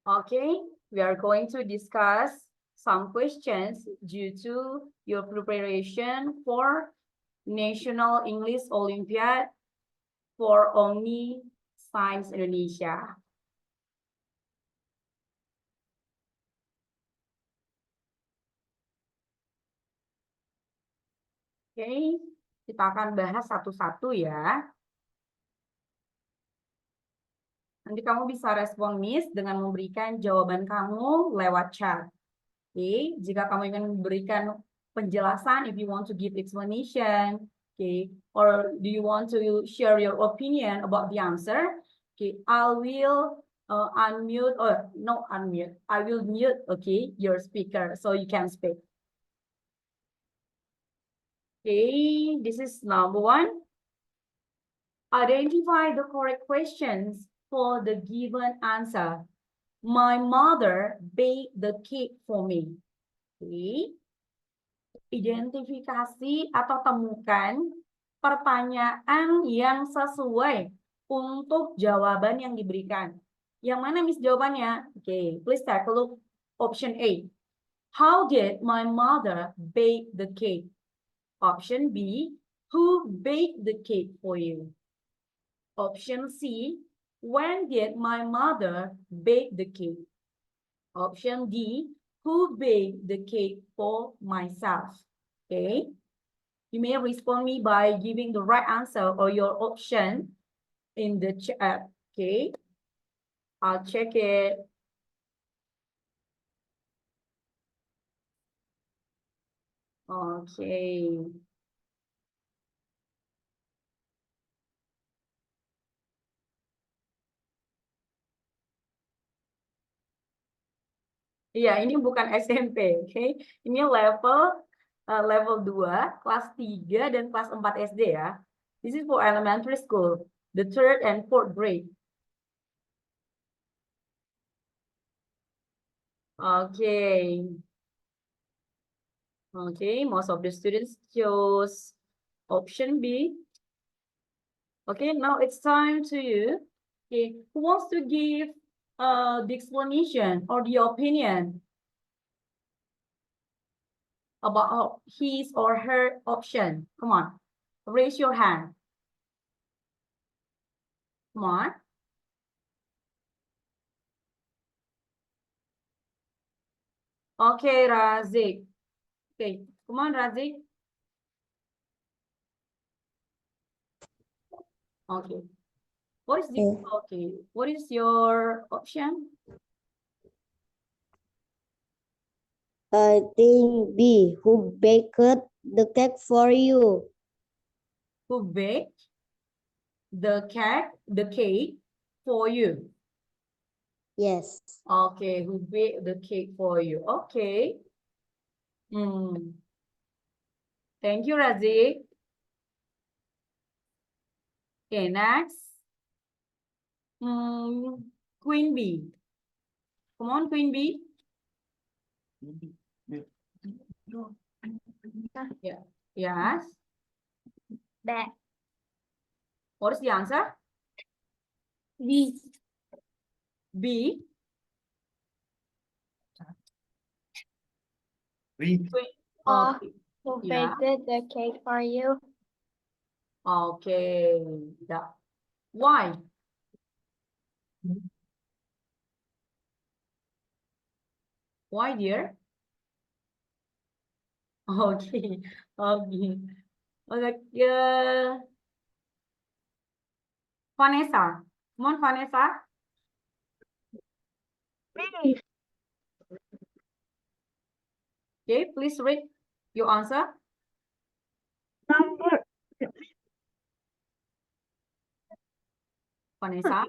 Okay, we are going to discuss some questions due to your preparation for National English Olympiad for Omni Science Indonesia. Oke, kita akan bahas satu-satu ya. Nanti kamu bisa respon Miss dengan memberikan jawaban kamu lewat chat. Oke, jika kamu ingin memberikan penjelasan, if you want to give explanation, okay, or do you want to share your opinion about the answer, okay, I will unmute or no unmute, I will mute, okay, your speaker so you can speak. Okay, this is number one. Identify the correct questions for the given answer. My mother baked the cake for me. Okay. Identifikasi atau temukan pertanyaan yang sesuai untuk jawaban yang diberikan. Yang mana Miss jawabannya? Okay, please take a look. Option A. How did my mother bake the cake? Option B. Who baked the cake for you? Option C. When did my mother bake the cake? Option D. Who baked the cake for myself? Okay. You may respond me by giving the right answer or your option in the chat. Okay. I'll check it. Okay. Iya, ini bukan SMP, oke. Okay? Ini level 2, kelas 3 dan kelas 4 SD ya. This is for elementary school, the third and fourth grade. Okay. Okay, most of the students chose option B. Okay, now it's time to you. Okay, who wants to give the explanation or the opinion about his or her option? Come on, raise your hand. Come on. Okay, Razik. Okay, come on, Razik. Okay. What is this? Okay. What is your option? I think B. Who baked the cake for you? Who baked the cake for you? Yes. Okay, who baked the cake for you? Okay. Thank you, Razik. Okay, next. Queen B. Come on, Queen B. Yeah. Yes. B. What is the answer? B. B. Okay. Who Yeah. baked the cake for you? Okay. Yeah. Why? Why, dear? Okay. Okay. Okay. Vanessa. Come on, Vanessa. B. Okay, please read your answer. Number. Vanessa.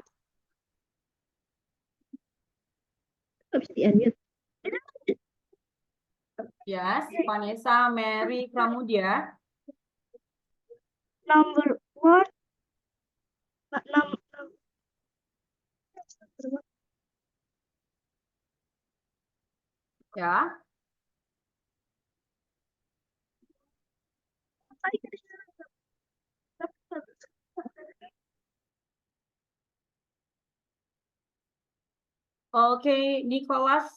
Yes, Vanessa Mary Pramudia. Number what? Number. Ya. Okay, Nicholas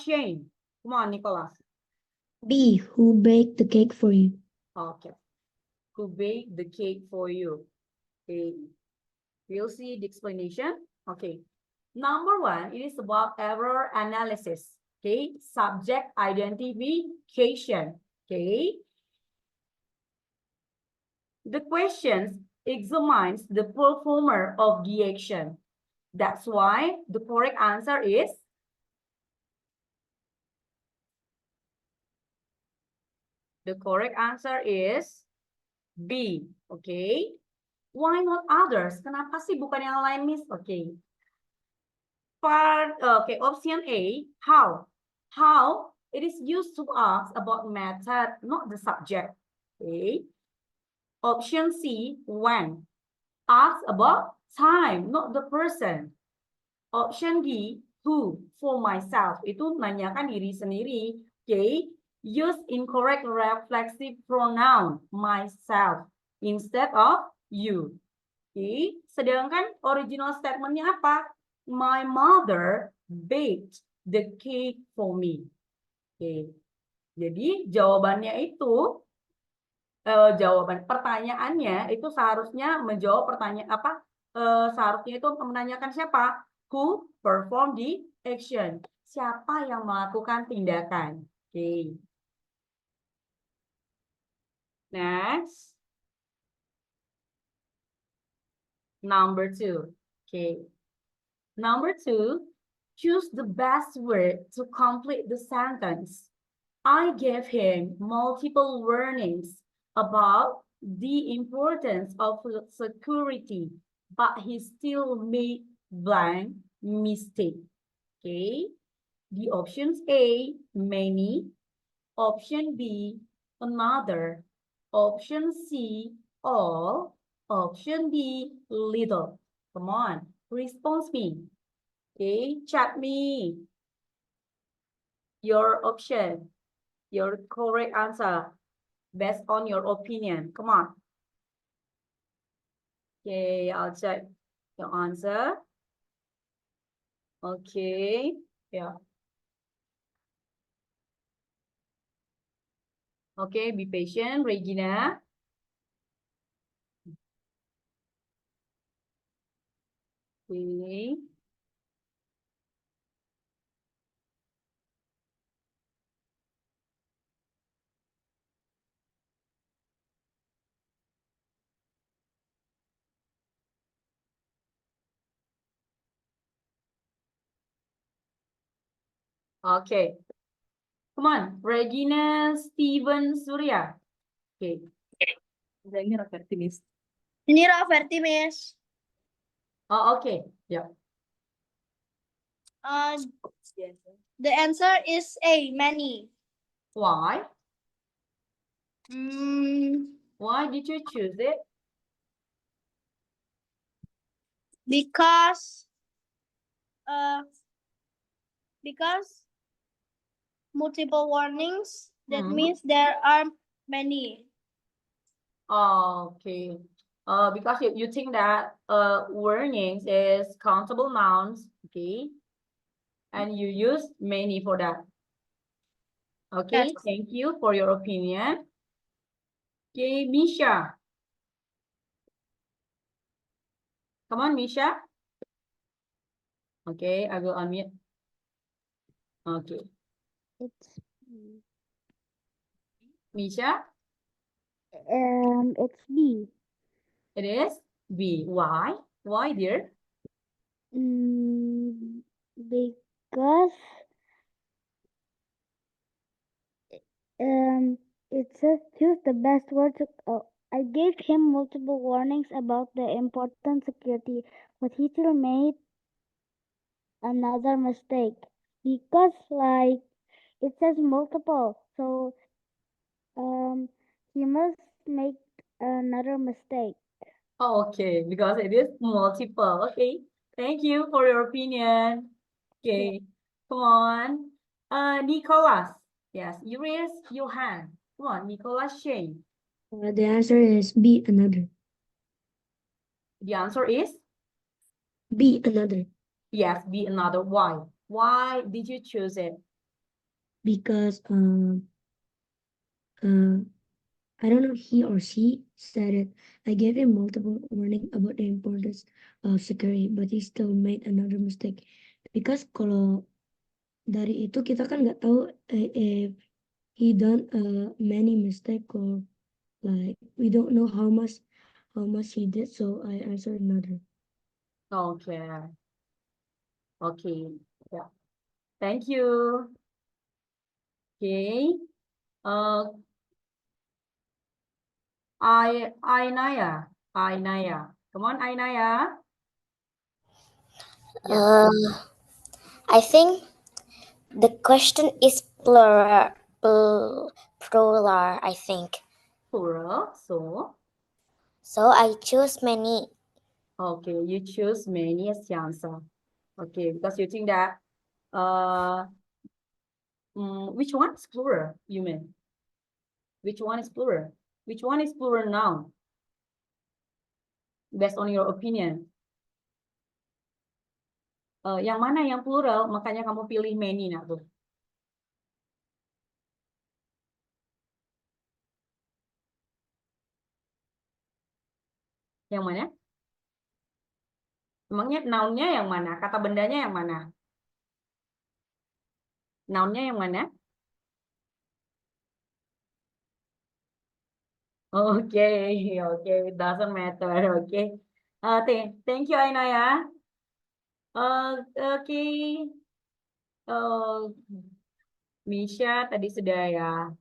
Shane. Come on, Nicholas. B. Who baked the cake for you? Okay. Who baked the cake for you? Okay. We'll see the explanation. Okay. Number one, it is about error analysis. Okay. Subject identification. Okay. The questions examines the performer of the action. That's why the correct answer is B. Okay. Why not others? Kenapa sih bukan yang lain, Miss? Okay. Option A, how? How it is used to ask about method, not the subject. Okay. Option C, when. Ask about time, not the person. Option D, who, for myself. Itu nanyakan diri sendiri. Okay. Use incorrect reflexive pronoun, myself, instead of you. Okay. Sedangkan original statementnya apa? My mother baked the cake for me. Okay. Jadi jawabannya itu jawaban pertanyaannya itu seharusnya menjawab pertanyaan apa? Seharusnya itu menanyakan siapa? Who perform the action? Siapa yang melakukan tindakan? Okay. Next. Number 2. Okay. Number 2, choose the best word to complete the sentence. I gave him multiple warnings about the importance of security, but he still made blank mistake. Okay. The options A, many. Option B, another. Option C, all. Option D, little. Come on, response me. Okay, chat me your option, your correct answer based on your opinion. Come on. Okay, I'll check your answer. Okay, yeah. Okay, be patient, Regina. Okay. Okay. Come on, Regina Steven Surya. Okay. Ini Roverti, Miss. Oh, okay. Yeah. The answer is A, many. Why? Mm, Why did you choose it? because multiple warnings, that means there are many. Okay. Because you think that warnings is countable nouns, okay? And you use many for that. Okay, Yes. thank you for your opinion. Okay, Misha. Come on, Misha. Okay, I will unmute. Okay, It's Misha, it's B. it is B. Why? Why, dear? Because it says choose the best word to. I gave him multiple warnings about the important security, but he still made another mistake. Because like it says multiple, so he must make another mistake. Okay, because it is multiple. Okay, thank you for your opinion. Okay, come on. Nicholas. Yes, you raise your hand. Come on, Nicholas Shane. The answer is B, another. The answer is B, another. Yes, be another. Why? Why did you choose it? Because I don't know, he or she said it. I gave him multiple warning about the importance of security, but he still made another mistake. Because kalau dari itu kita kan nggak tahu if he done many mistake or like we don't know how much he did. So I answered another. Okay. Okay. Yeah. Thank you. Okay. Ainaya. Come on, Ainaya. Yeah. I think the question is plural. Plural, I think. Plural. So I choose many. Okay, you choose many as the answer. Okay, because you think that which one is plural, you mean? Which one is plural? Which one is plural noun? Based on your opinion. Yang mana yang plural, makanya kamu pilih many, nah tuh. Yang mana? Emangnya noun-nya yang mana? Kata bendanya yang mana? Noun-nya yang mana? Okay, it doesn't matter. Okay. Thank you, Aina ya. Okay. Misha tadi sudah ya.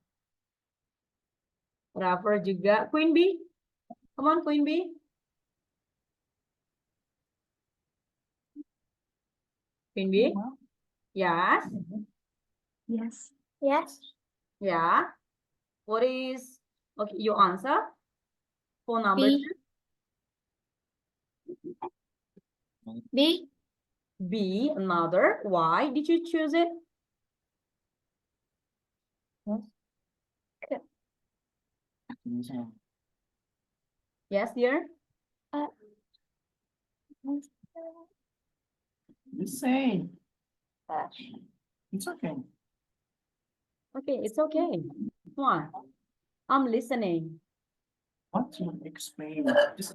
Rafer juga. Queen Bee. Come on, Queen Bee. Queen Bee? Yes. Yes. Yeah. What is, okay, your answer for number B. 2? B. B, another. Why did you choose it? Yes, dear. You say. It's okay. Okay, it's okay. Come on. I'm listening. What to explain? Just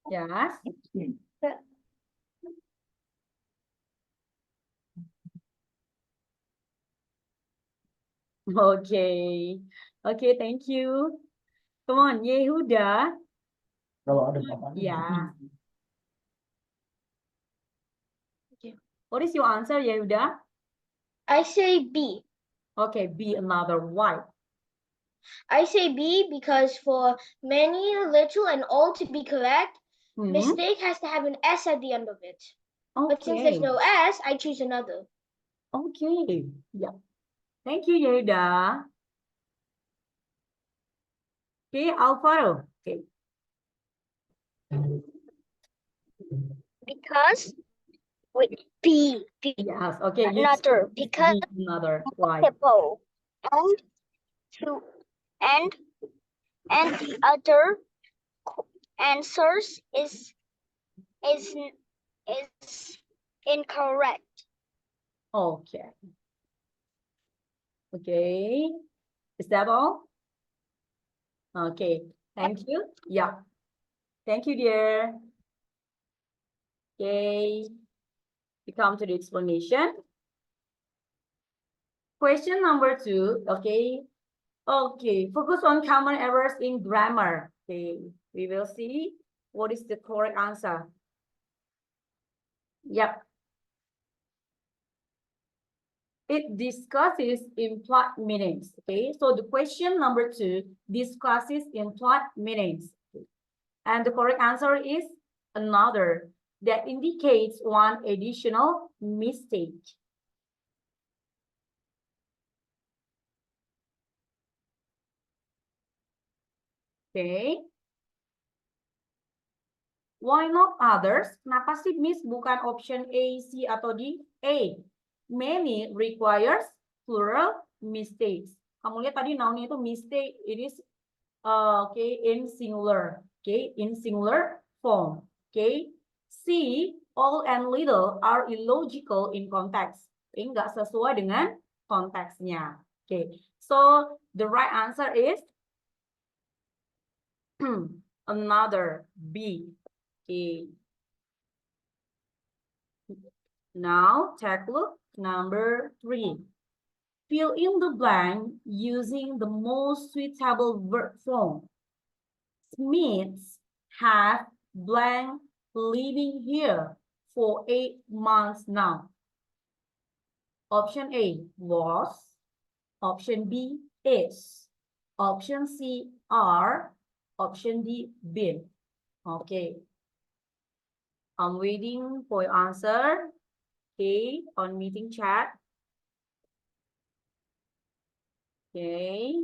Yes. explain. Okay. Okay, thank you. Come on, Yehuda. Kalau ada bapaknya. Yeah. What is your answer, Yehuda? I say B. Okay, B, another. Why? I say B because for many, little, and all to be correct, mistake has to have an S at the end of it. But since there's Okay. no S, I choose another. Okay. Yeah. Thank you, Yehuda. Okay, Alvaro. Okay. Because with B. Yes. Okay. You Another. choose Because B, another. Why? multiple. And to and the other answers is incorrect. Okay. Okay. Is that all? Okay. Thank you. Yeah. Thank you, dear. Okay. We come to the explanation. Question number 2. Okay. Okay. Focus on common errors in grammar. Okay. We will see what is the correct answer. Yep. It discusses implied meanings. Okay. So the question number 2 discusses implied meanings. Okay. And the correct answer is another that indicates one additional mistake. Okay. Why not others? Kenapa sih Miss bukan option A, C, atau D? A. Many requires plural mistakes. Kamu lihat tadi noun-nya itu mistake. It is okay in singular. Okay, in singular form. Okay. C, all and little are illogical in context. Ini nggak sesuai dengan konteksnya. Okay. So the right answer is another B. Okay. Now take a look. Number 3. Fill in the blank using the most suitable verb form. Smiths have blank living here for 8 months now. Option A, was. Option B, is. Option C, are. Option D, been. Okay. I'm waiting for your answer. Okay, on meeting chat. Okay.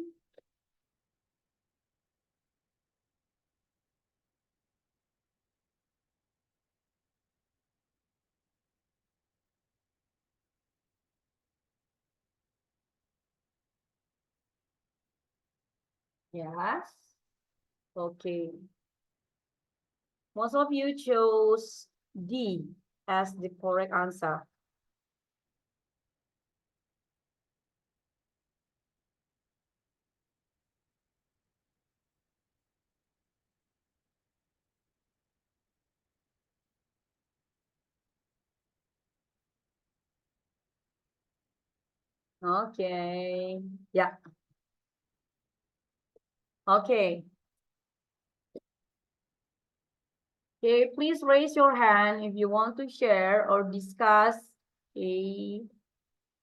Yes. Okay. Most of you chose D as the correct answer. Okay. Yeah. Okay. Okay, please raise your hand if you want to share or discuss. Okay.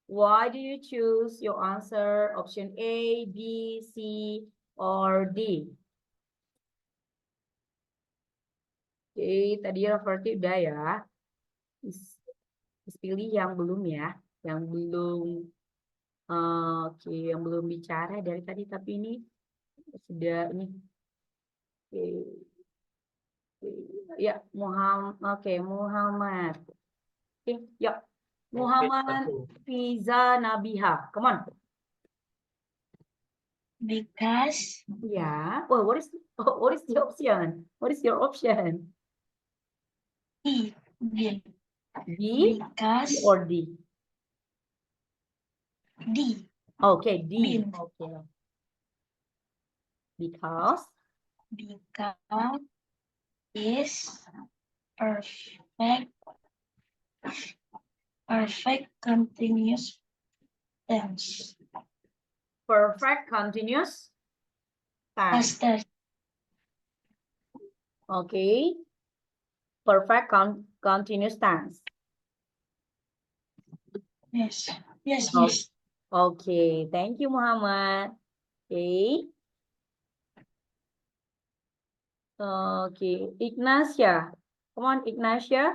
Why do you choose your answer? Option A, B, C, or D? Oke, tadi Roverti udah ya. Pilih yang belum ya. Yang belum. Oke, yang belum bicara dari tadi. Tapi ini sudah ini. Oke. Ya, Muhammad. Oke, Muhammad. Oke, yuk. Muhammad Fiza Nabiha. Come on. Because. Yeah. Well, what is the option? What is your option? D. B. Because. C or D? D. Okay, D. Bin. Okay. Because is perfect continuous tense. perfect continuous tense. Past. Okay. Perfect continuous tense. Yes. Yes. Oh, Yes. okay. Thank you, Muhammad. Okay. Okay. Ignacia. Come on, Ignacia.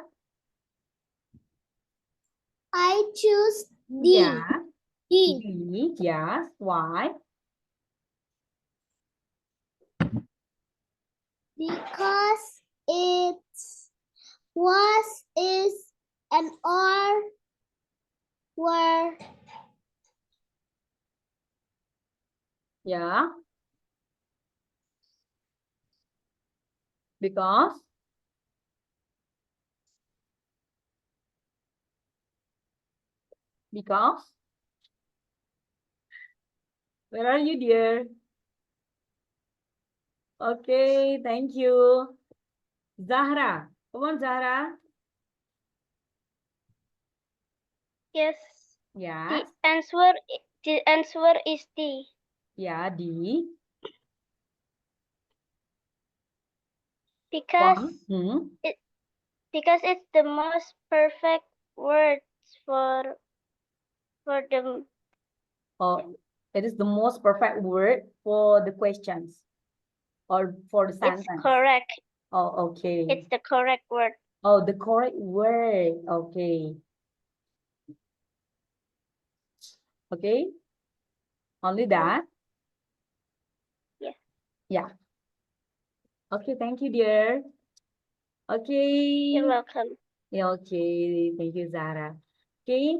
I choose D. Yeah. D. D. Yes. Why? Because it's was, is, and are were. Yeah. Because where are you, dear? Okay, thank you. Zahra. Come on, Zahra. Yes. Yes. The answer is D. Yeah, D. Because One. because it's the most perfect words for the. Oh, it is the most perfect word for the questions or for the sentence. It's correct. Oh, okay. It's the correct word. Oh, the correct word. Okay. Okay. Only that? Yes. Yeah. Okay, thank you, dear. Okay. You're welcome. Yeah, okay. Thank you, Zara. Okay.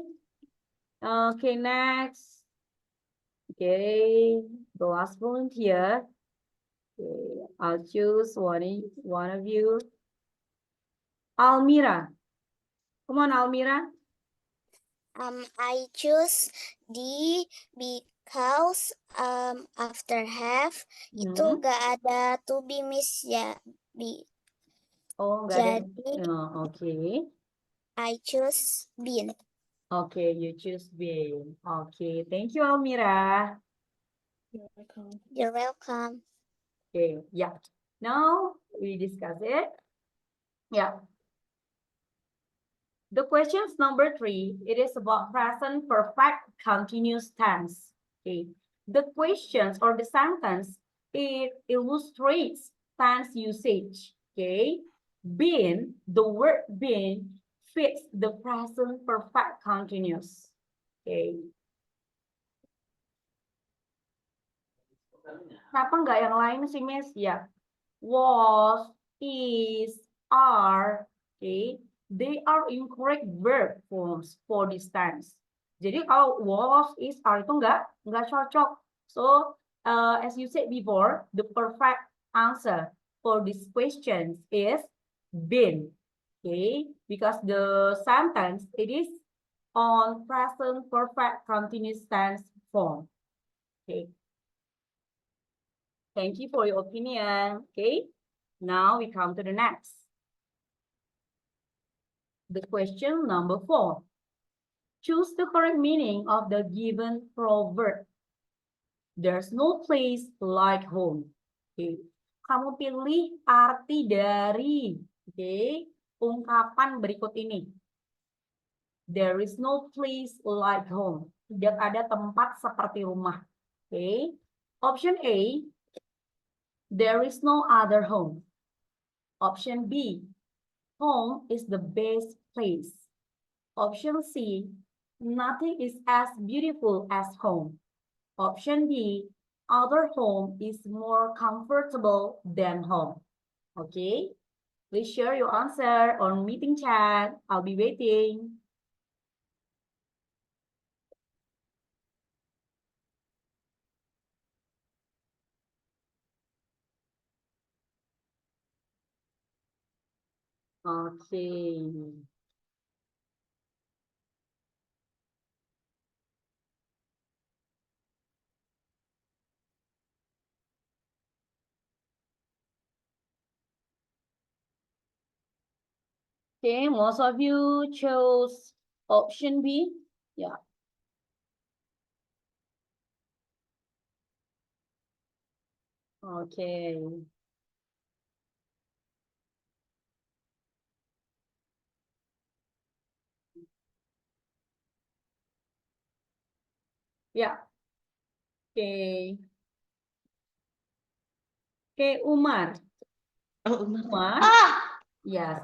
Okay, next. Okay, the last volunteer. Okay, I'll choose one of you. Almira. Come on, Almira. I choose D because after have itu gak ada to be miss ya. Oh, nggak ada. Jadi Okay. I choose B. Okay, you choose B. Okay, thank you, Almira. You're welcome. Okay, yeah. Now we discuss it. Yeah. The questions number 3, it is about present perfect continuous tense. Okay. The questions or the sentence, it illustrates tense usage. Okay. Been, the word been fits the present perfect continuous. Okay. Kenapa nggak yang lain sih, Miss? Ya. Was, is, are, okay, they are incorrect verb forms for this tense. Jadi kalau was, is, are itu nggak cocok. So as you said before, the perfect answer for this question is been, okay, because the sentence it is on present perfect continuous tense form. Okay. Thank you for your opinion. Okay. Now we come to the next. The question number 4. Choose the correct meaning of the given proverb. There's no place like home. Okay. Kamu pilih arti dari ungkapan berikut ini. There is no place like home. Tidak ada tempat seperti rumah. Okay. Option A, there is no other home. Option B, home is the best place. Option C, nothing is as beautiful as home. Option D, other home is more comfortable than home. Okay, please share your answer on meeting chat. I'll be waiting. Okay. Okay, most of you chose option B. Yeah. Okay. Yeah. Okay. Okay, Umar. Oh, Umar. Ah! Yes.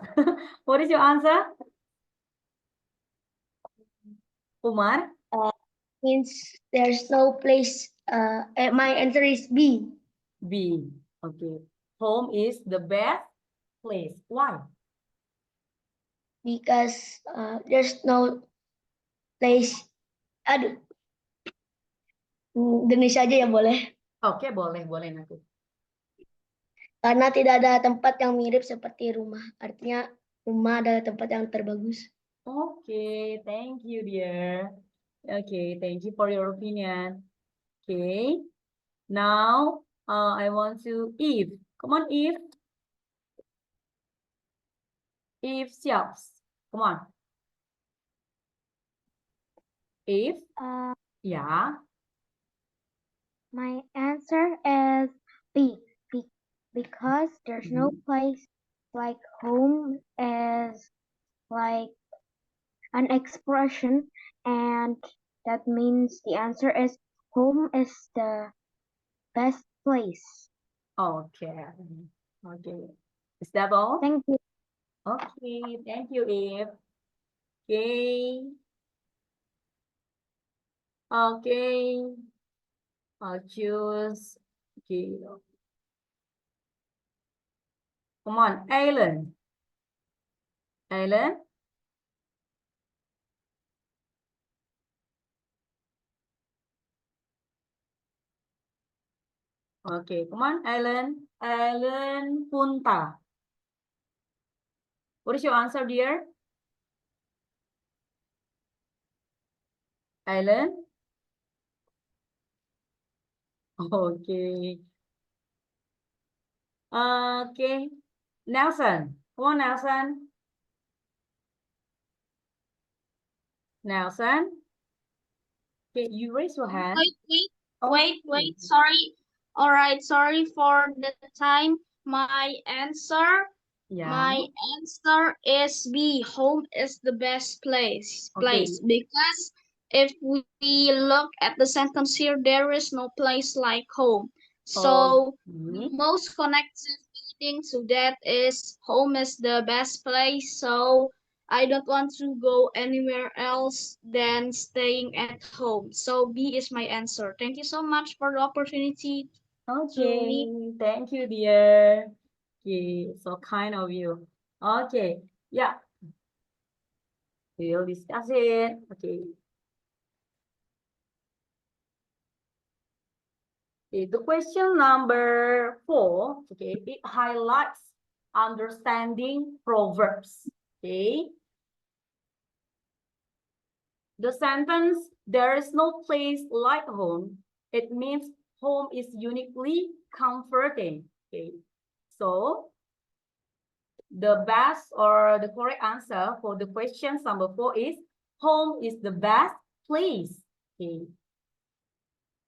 What is your answer? Umar? Means there's no place. My answer is B. B. Okay. Home is the best place. Why? Because there's no place. Aduh. Indonesia aja ya boleh. Oke, boleh nanti. Karena tidak ada tempat yang mirip seperti rumah. Artinya rumah adalah tempat yang terbagus. Okay, thank you, dear. Okay, thank you for your opinion. Okay, now I want to Eve. Come on, Eve. Eve Xiaos. Come on. Eve? Yeah. My answer is B. Because there's no place like home is like an expression, and that means the answer is home is the best place. Okay. Okay. Is that all? Thank you. Okay, thank you, Eve. Okay. Okay. I'll choose. Okay. Come on, Alan. Alan? Okay, come on, Alan. Alan Punta. What is your answer, dear? Ellen? Okay. Okay. Nelson. Come on, Nelson. Nelson? Okay, you raise your hand. Wait, sorry. All right, sorry for the time. My answer is B. Home is the best place. Okay. Because if we look at the sentence here, there is no place like home. So most connective meaning to that is home is the best place. So I don't want to go anywhere else than staying at home. So B is my answer. Thank you so much for the opportunity to read. Okay, thank you, dear. Okay, so kind of you. Okay, yeah, we'll discuss it. Okay. Okay, the question number 4, okay, it highlights understanding proverbs. Okay. The sentence, there is no place like home, it means home is uniquely comforting. Okay. So the best or the correct answer for the question number 4 is home is the best place. Okay.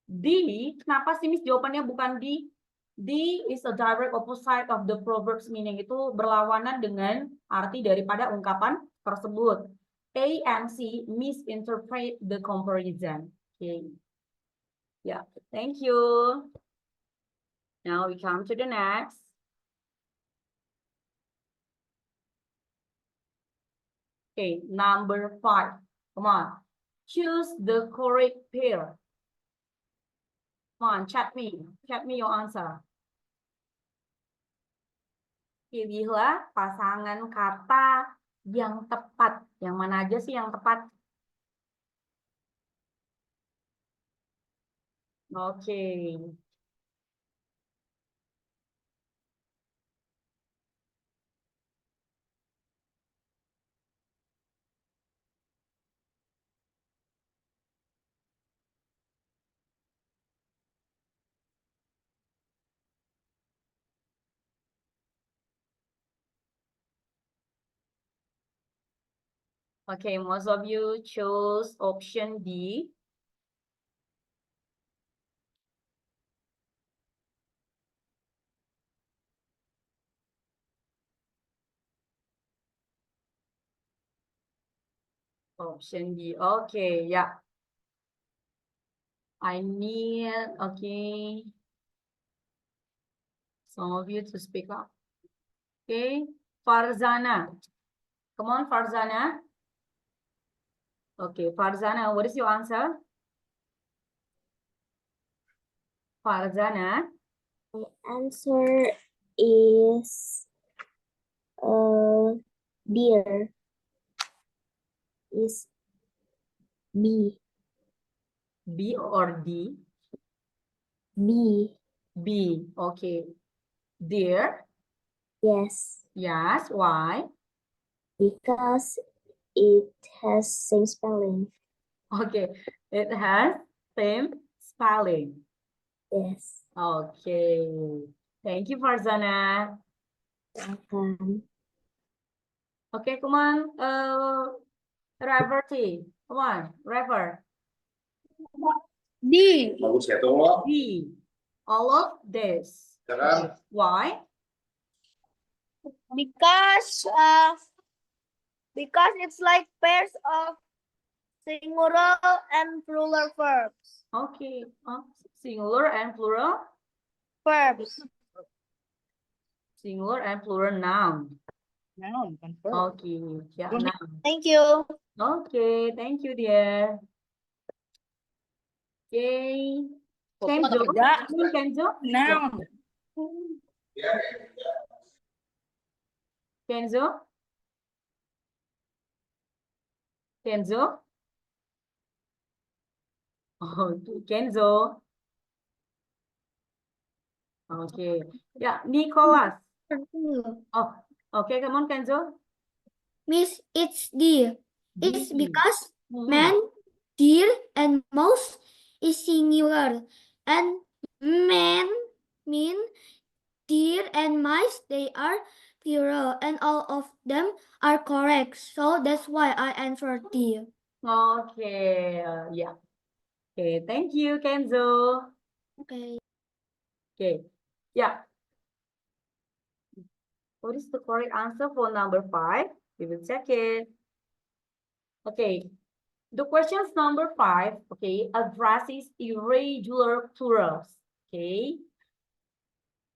D, kenapa sih Miss jawabannya bukan D? D is a direct opposite of the proverbs meaning, itu berlawanan dengan arti daripada ungkapan tersebut. A and C misinterpret the comparison. Okay. Yeah, thank you. Now we come to the next. Okay, number 5. Come on. Choose the correct pair. Come on, chat me your answer. Pilihlah pasangan kata yang tepat. Yang mana aja sih yang tepat? Oke. Okay, most of you chose option D. Option D. Okay, yeah. I need, okay, some of you to speak up. Okay, Farzana. Come on, Farzana. Okay, Farzana, what is your answer? Farzana. My answer is deer. Is B. B or D? B. B. Okay. Dear? Yes. Yes. Why? Because it has same spelling. Okay. It has same spelling. Yes. Okay. Thank you, Farzana. Welcome. Okay, come on. Reverty. Come on, Rever. D. D. All of this. Okay. Why? Because it's like pairs of singular and plural verbs. Okay. Singular and plural? Verbs. Singular and plural noun. Noun, confirm. Okay. Yeah, noun. Thank you. Okay, thank you, dear. Okay. Kenzo. Kenzo. Noun. Kenzo. Kenzo. Okay, Kenzo. Okay. Yeah, Nicholas. Oh, okay, come on, Kenzo. Miss, it's deer. It's D. because Hmm. man, deer, and mouse is singular, and man mean deer and mice, they are plural, and all of them are correct. So that's why I answered deer. Okay, yeah. Okay, thank you, Kenzo. Okay. Okay, yeah. What is the correct answer for number 5? We will check it. Okay, the questions number 5, okay, addresses irregular plurals. Okay,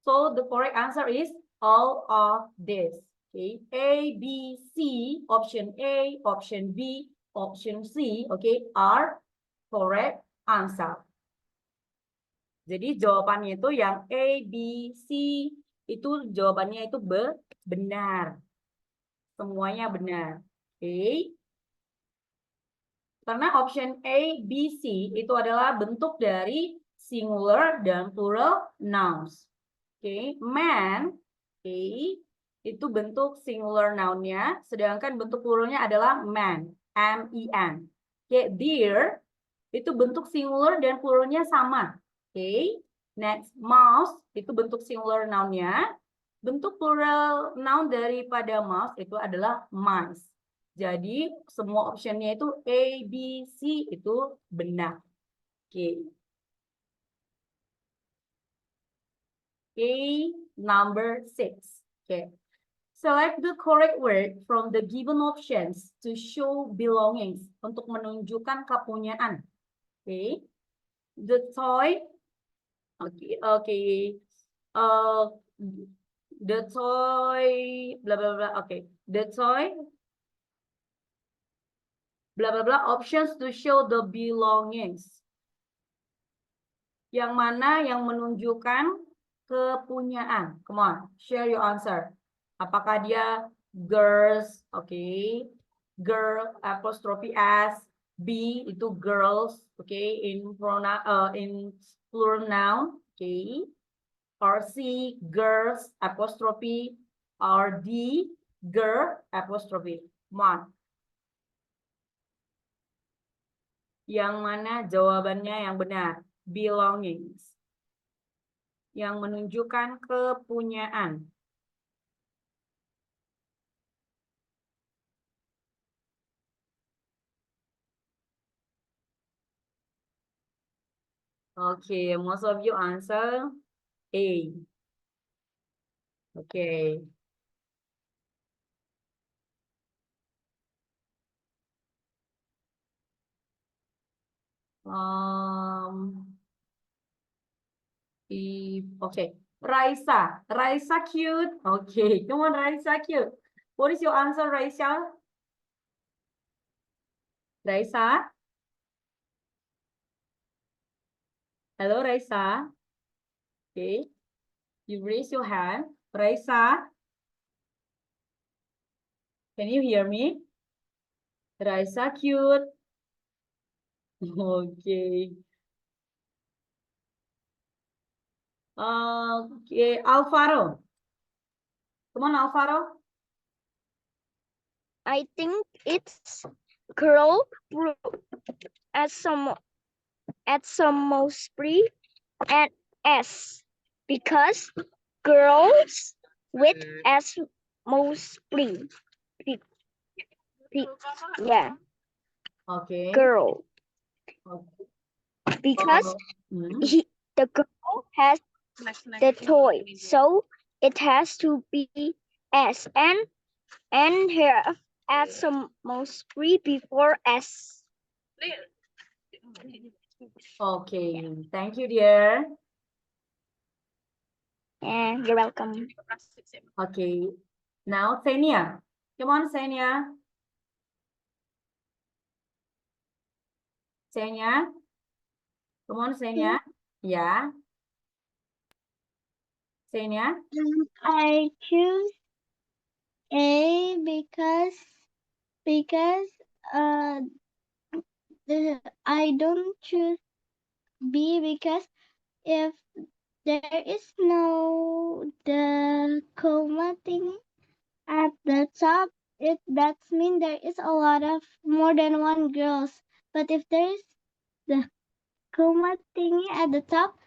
so the correct answer is all of this. Okay, A, B, C, option A, option B, option C, okay, are correct answer. Jadi jawabannya itu yang A, B, C, itu jawabannya itu benar. Semuanya benar. Oke. Karena option A, B, C itu adalah bentuk dari singular dan plural nouns. Oke, man, oke, itu bentuk singular noun-nya, sedangkan bentuk pluralnya adalah man, M-E-N. Oke, deer, itu bentuk singular dan pluralnya sama. Oke, next, mouse, itu bentuk singular noun-nya. Bentuk plural noun daripada mouse itu adalah mice. Jadi semua optionnya itu A, B, C itu benar. Oke. Okay, number 6. Okay. Select the correct word from the given options to show belongings. Untuk menunjukkan kepunyaan. Okay. The toy. Okay. Okay. The toy. Blah blah blah. Okay. The toy. Blah blah blah. Options to show the belongings. Yang mana yang menunjukkan kepunyaan? Come on, share your answer. Apakah dia girls, oke, okay. Girl apostrophe S, B itu girls, oke, okay. In plural noun, oke, okay. Or C girls apostrophe, or D girl apostrophe. Come on. Yang mana jawabannya yang benar? Belongings. Yang menunjukkan kepunyaan. Okay, most of you answer A. Okay. Okay. Raisa cute. Okay, come on, Raisa cute. What is your answer, Raisa? Raisa? Hello, Raisa. Okay. You raise your hand. Raisa? Can you hear me? Raisa cute. Okay. Okay, Alvaro. Come on, Alvaro. I think it's girl at some most free and S because girls with S most free. Yeah. Okay. Girl. Because the girl has the toy, so it has to be S and here add some most free before S. Okay, thank you, dear. Yeah, you're welcome. Okay, now Senia. Come on, Senia. Senia. Come on, Senia. Yeah. Senia. I choose A because I don't choose B because if there is no the comma thing at the top, that means there is a lot of more than one girls. But if there is the comma thingy at the top,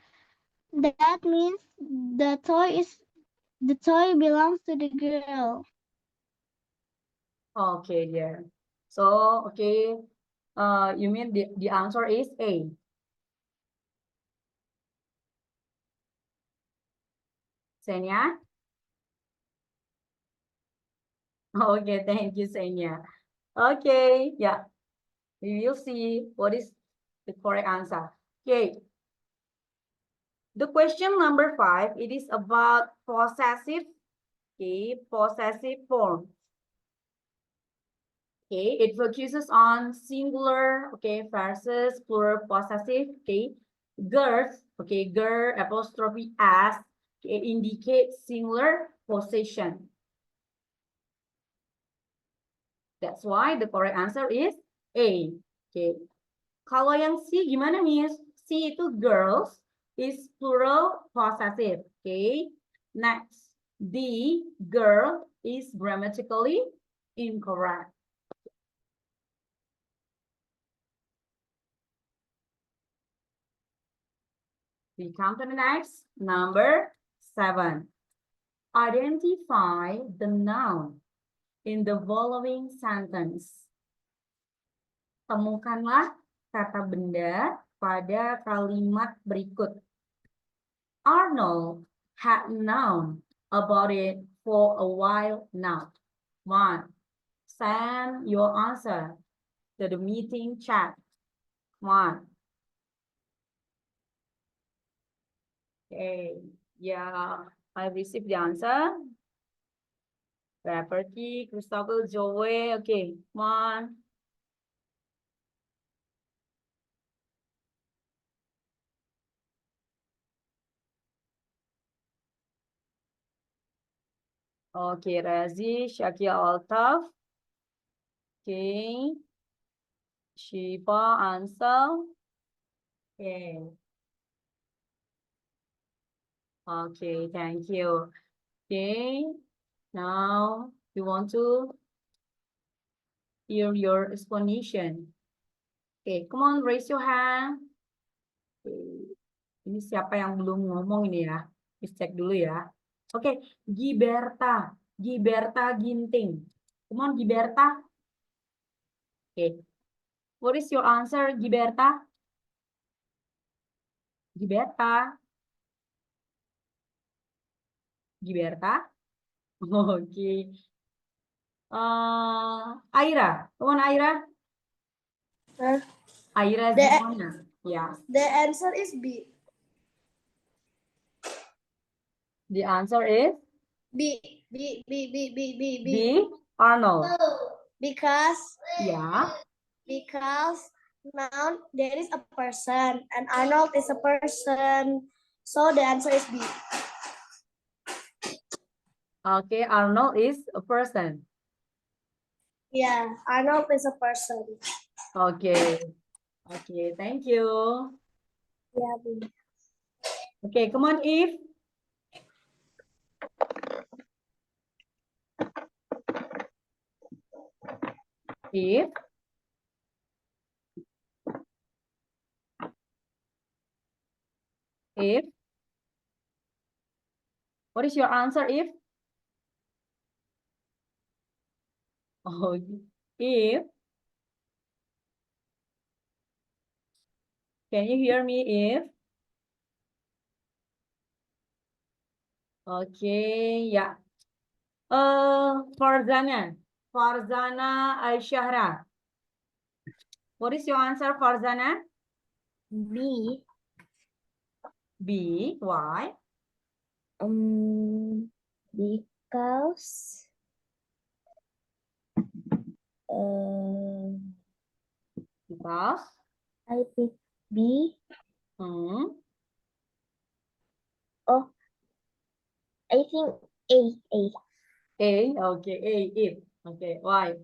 that means the toy belongs to the girl. Okay, dear. So, okay, you mean the answer is A. Senya? Okay, thank you, Senya. Okay, yeah. We will see what is the correct answer. Okay. The question number 5, it is about possessive, okay, possessive form. Okay, it focuses on singular, okay, versus plural possessive, okay. Girls, okay, girl apostrophe s, okay, indicates singular possession. That's why the correct answer is A. Okay. Kalau yang C gimana, Miss? C itu girls is plural possessive. Okay. Next, D, girl is grammatically incorrect. We come to the next, number 7. Identify the noun in the following sentence. Temukanlah kata benda pada kalimat berikut. Arnold had known about it for a while now. 1. Send your answer to the meeting chat. 1. Okay, yeah, I received the answer. Property, Christopher, Joey. Okay, 1. Okay, Razi, Shakil Altaf. Okay. Shiva, answer. Okay. Okay, thank you. Okay. Now, you want to hear your explanation. Okay, come on, raise your hand. Okay. Ini siapa yang belum ngomong ini ya? Kita cek dulu ya. Oke, Giberta. Giberta Ginting. Come on, Giberta. Oke. What is your answer, Giberta? Giberta. Giberta. Oke. Aira. Come on, Aira. Aira Zimona. Yeah. The answer is B. The answer is B. B. Arnold. Because Yeah. now there is a person and Arnold is a person. So the answer is B. Okay, Arnold is a person. Yeah, Arnold is a person. Okay. Okay, thank you. Yeah, B. Okay, come on, Eve. Eve. Eve. What is your answer, Eve? Oh, Eve. Can you hear me, Eve? Okay, yeah. Farzana. Farzana Al-Shahra. What is your answer, Farzana? B. B. Why? Because Because I pick B. oh, I think A. A. Okay, A. If. Okay, why?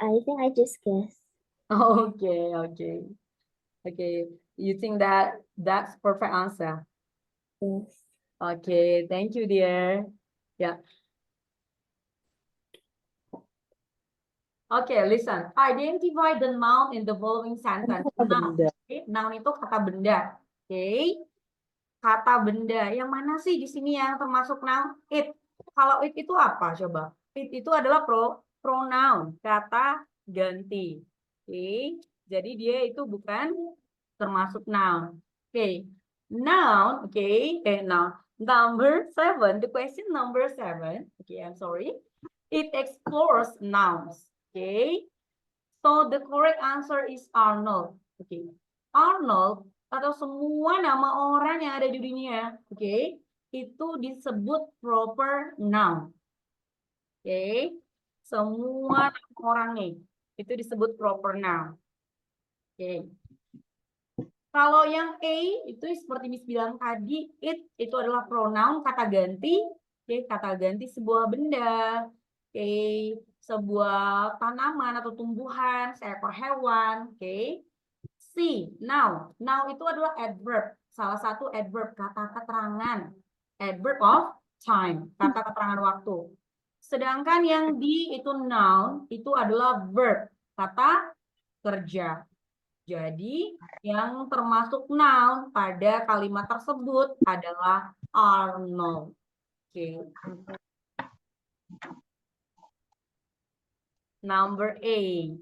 I think I just guess. Okay, okay. Okay, you think that's perfect answer? Yes. Okay, thank you, dear. Yeah. Okay, listen. Identify the noun in the following sentence. Noun. Okay. Noun itu kata benda. Okay. Kata benda. Yang mana sih di sini yang termasuk noun? It. Kalau it itu apa? Coba. It itu adalah pronoun. Kata ganti. Okay. Jadi dia itu bukan termasuk noun. Okay. Noun. Okay. Noun. Number 7. The question number 7. Okay, I'm sorry. It explores nouns. Okay. So the correct answer is Arnold. Okay. Arnold atau semua nama orang yang ada di dunia, okay, itu disebut proper noun. Okay. Semua orang nih itu disebut proper noun. Okay. Kalau yang A itu seperti Miss bilang tadi, it itu adalah pronoun kata ganti. Okay, kata ganti sebuah benda. Okay, sebuah tanaman atau tumbuhan, seekor hewan. Okay. C, now. Now itu adalah adverb. Salah satu adverb, kata keterangan. Adverb of time, kata keterangan waktu. Sedangkan yang D itu noun, itu adalah verb, kata kerja. Jadi yang termasuk noun pada kalimat tersebut adalah Arnold. Okay. Number 8.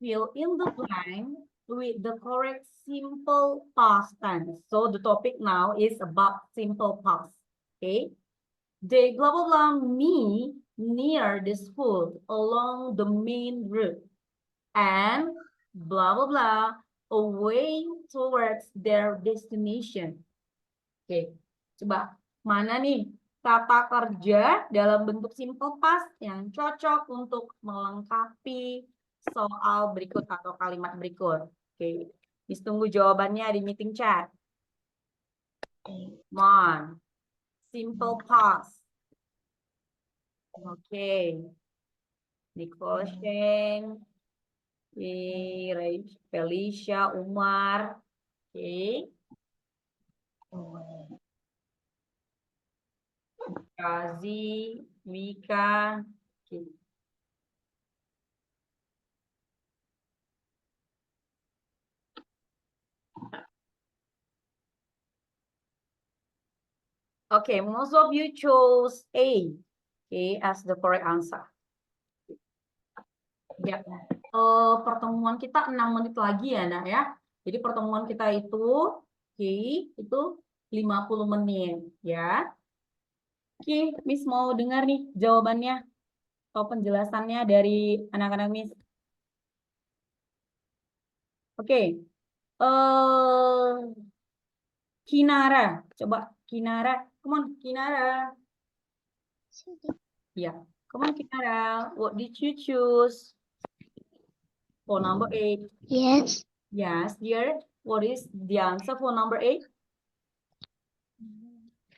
Fill in the blank with the correct simple past tense. So the topic now is about simple past. Okay. They blah blah blah me near the school along the main route and blah blah blah away towards their destination. Oke, coba mana nih kata kerja dalam bentuk simple past yang cocok untuk melengkapi soal berikut atau kalimat berikut. Oke, tunggu jawabannya di meeting chat. Come on. Simple past. Oke. Nicole Sheng. Felicia, Umar. Oke. Kazi, Wika. Oke. Okay, most of you chose A, okay, as the correct answer. Ya, pertemuan kita 6 menit lagi ya, Nak ya. Jadi pertemuan kita itu, okay, itu 50 menit ya. Oke, Miss mau dengar nih jawabannya atau penjelasannya dari anak-anak Miss. Oke, Kinara, coba Kinara, come on Kinara. Yeah, come on Kinara. What did you choose for number 8? Yes. Yes, dear. What is the answer for number 8?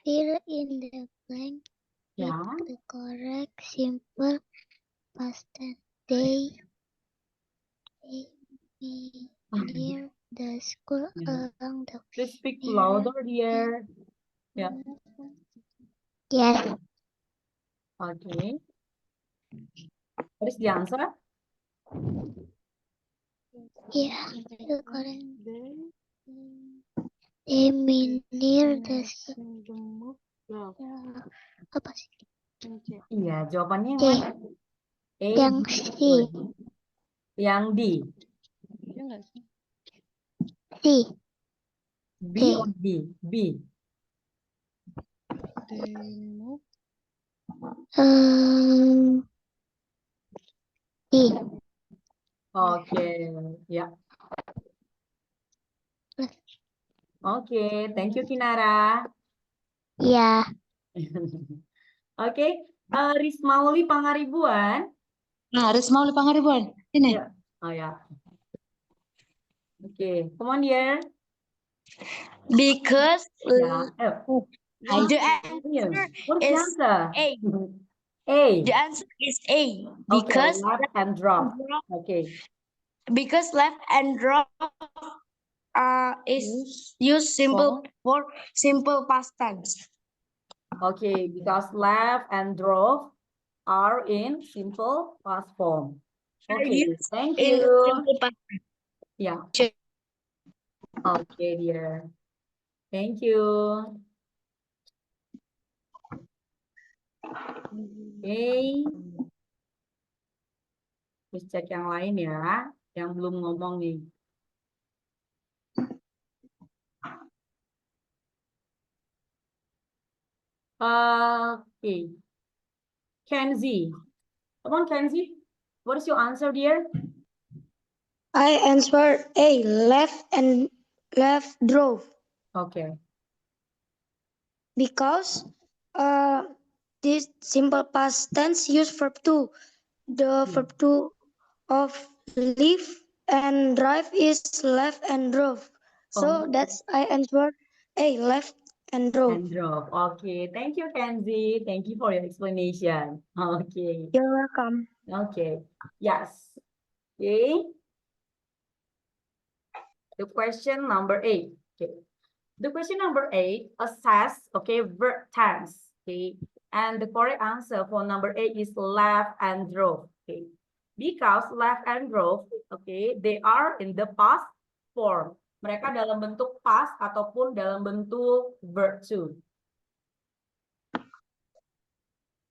Fill in the blank Yeah. with the correct simple past tense. They near the school along the. Please speak louder, dear. Yeah. Yes. Okay. What is the answer? Yeah. The correct. They near the school. Apa sih? Iya, jawabannya yang D. mana? A, Yang B, C. Yang D. C. B or D? B. D. Oke, ya. Oke, thank you Kinara. Ya. Oke, Rismauli Pangaribuan. Nah, Rismauli Pangaribuan. Ini. Ya. Oh ya. Oke, come on dear. Because Ya. the answer What's the is answer? A. A. The answer is A. Because Because left and drop. Okay. because left and drop is used simple for simple past tense. Okay, because left and drove are in simple past form. Okay, thank In you. simple past. Yeah. Sure. Okay, dear. Thank you. Okay. Terus cek yang lain ya, yang belum ngomong nih. Okay. Kenzie. Come on, Kenzie. What is your answer, dear? I answered A. Left drove. Okay. Because this simple past tense use verb to. The verb to of live and drive is left and drove. So that's I answered A. Left and drove. And drove. Okay. Thank you, Kenzie. Thank you for your explanation. Okay. You're welcome. Okay. Yes. Okay. The question number 8. Okay. The question number 8, assess, okay, verb tense, okay. And the correct answer for number 8 is left and drove, okay. Because left and drove, okay, they are in the past form. Mereka dalam bentuk past ataupun dalam bentuk verb to.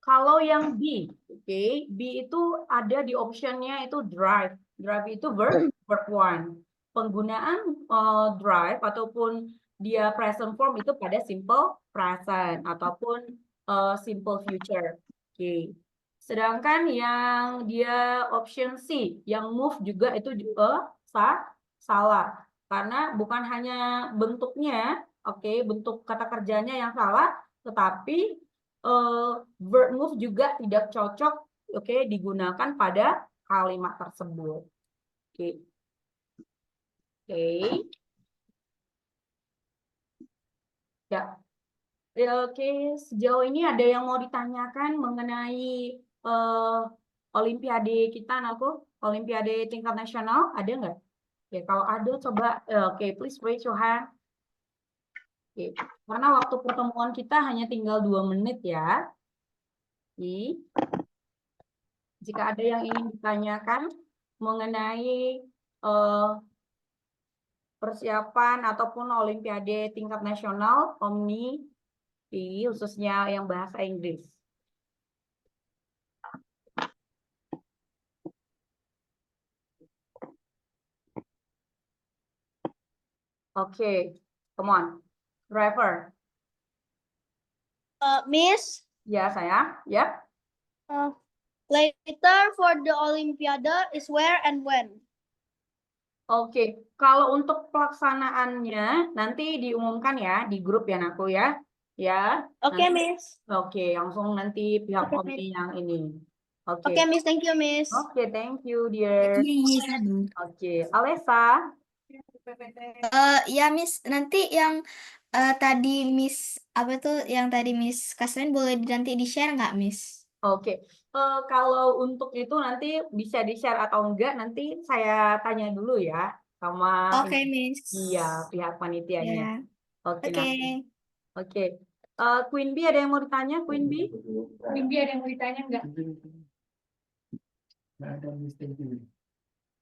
Kalau yang B, okay, B itu ada di optionnya itu drive. Drive itu verb 1. Penggunaan drive ataupun dia present form itu pada simple present ataupun simple future. Oke. Sedangkan yang dia option C, yang move juga itu juga salah. Karena bukan hanya bentuknya, oke, bentuk kata kerjanya yang salah, tetapi verb move juga tidak cocok, oke, digunakan pada kalimat tersebut. Oke. Oke. Ya. Oke, sejauh ini ada yang mau ditanyakan mengenai Olimpiade kita, Naku? Olimpiade tingkat nasional, ada nggak? Oke, kalau ada coba, oke, please raise your hand. Oke, karena waktu pertemuan kita hanya tinggal 2 menit ya. Oke. Jika ada yang ingin ditanyakan mengenai persiapan ataupun Olimpiade tingkat nasional, Omni, khususnya yang bahasa Inggris. Oke, come on. Driver. Miss, Ya, saya. Ya. later for the Olympiade is where and when? Oke, kalau untuk pelaksanaannya nanti diumumkan ya di grup ya, Naku ya. Ya. Oke, nanti- Miss. Oke, langsung nanti pihak Oke, Omni yang ini. Oke. Oke, Miss. Thank you, Miss. Oke, thank you, dear. Oke, Alessa. Ya Miss, nanti yang tadi Miss apa tuh yang tadi Miss Kasmin boleh nanti di-share nggak Miss? Oke, kalau untuk itu nanti bisa di-share atau enggak nanti saya tanya dulu ya sama Oke, Miss. iya pihak panitianya. Ya. Oke, Oke. nanti. Oke. Queen Bee ada yang mau ditanya? Queen Bee? Queen Bee ada yang mau ditanya enggak? Nggak ada mistake dulu.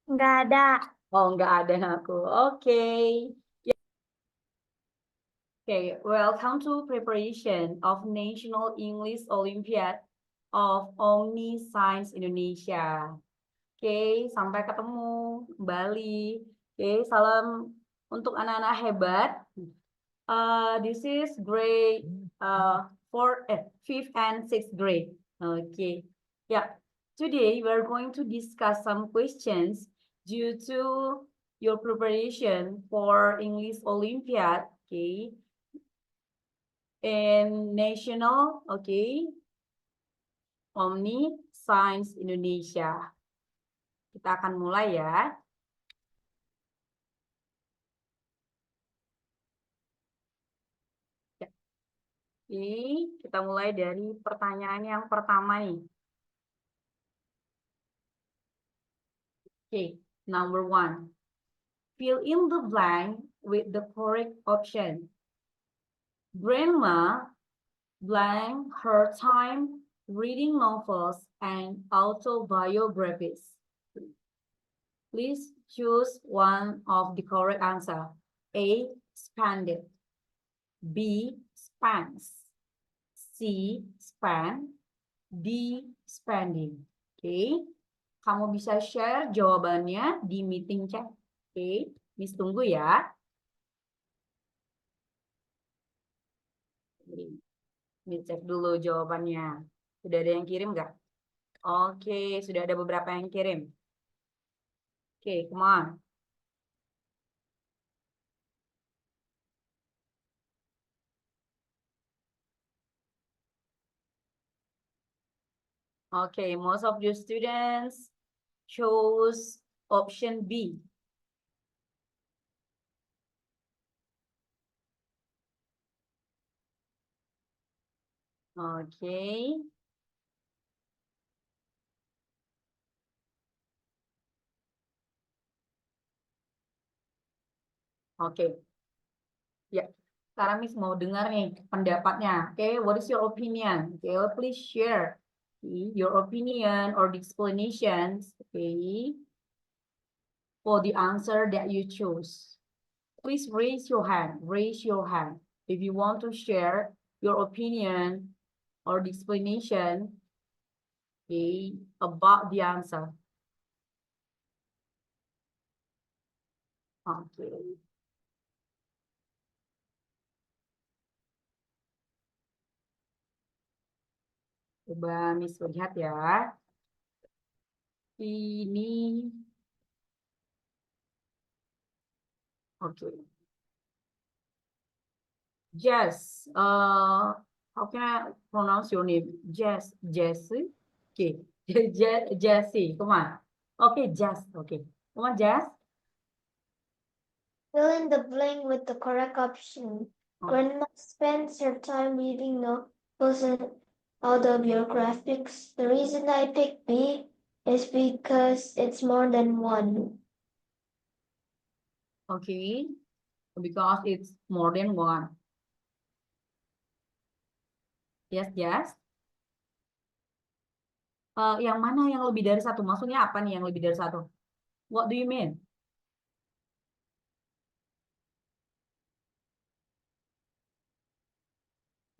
Nggak ada. Oh, enggak ada aku. Oke. Okay, welcome to preparation of National English Olympiad of Omni Science Indonesia. Oke, sampai ketemu kembali. Oke, salam untuk anak-anak hebat. This is grade 5th and 6th grade. Okay, yeah. Today we're going to discuss some questions due to your preparation for English Olympiad. Okay. And National, okay, Omni Science Indonesia. Kita akan mulai ya. Oke, kita mulai dari pertanyaan yang pertama nih. Oke, number 1. Fill in the blank with the correct option. Grandma blank her time reading novels and autobiographies. Please choose one of the correct answer. A, expanded. B, spans. C, span. D, spending. Oke. Kamu bisa share jawabannya di meeting chat. Oke. Miss tunggu ya. Miss cek dulu jawabannya. Sudah ada yang kirim nggak? Oke, sudah ada beberapa yang kirim. Oke, come on. Okay, most of your students chose option B. Okay. Oke. Ya, sekarang Miss mau dengar nih pendapatnya. Oke, what is your opinion? Okay, please share your opinion or the explanations, okay, for the answer that you choose. Please raise your hand. Raise your hand if you want to share your opinion or the explanation, okay, about the answer. Okay. Coba Miss lihat ya. Ini. Oke. Jess. How can I pronounce your name? Jess. Jessie. Okay. Jessie. Come on. Okay, Jess. Okay. Come on, Jess. Fill in the blank with the correct option. Grandma spends her time reading novels and autobiographies. The reason I picked B is because it's more than one. Okay. Because it's more than one. Yes, yes. Yang mana yang lebih dari satu? Maksudnya apa nih yang lebih dari satu? What do you mean?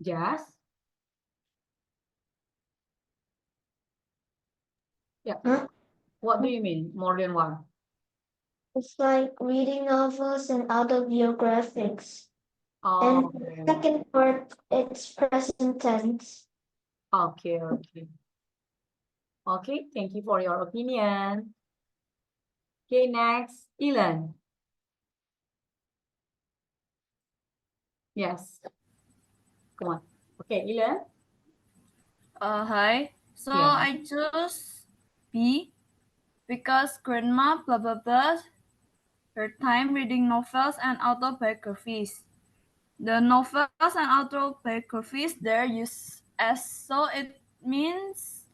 Just? Yeah. Huh? What do you mean? More than one? It's like reading novels and autobiographics. Oh, And the second part, it's present tense. okay, okay. Okay, thank you for your opinion. Okay, next, Ilan. Yes. Come on. Okay, Ilan. Hi. So Yeah. I choose B because grandma blah blah blah her time reading novels and autobiographies. The novels and autobiographies there use S, so it means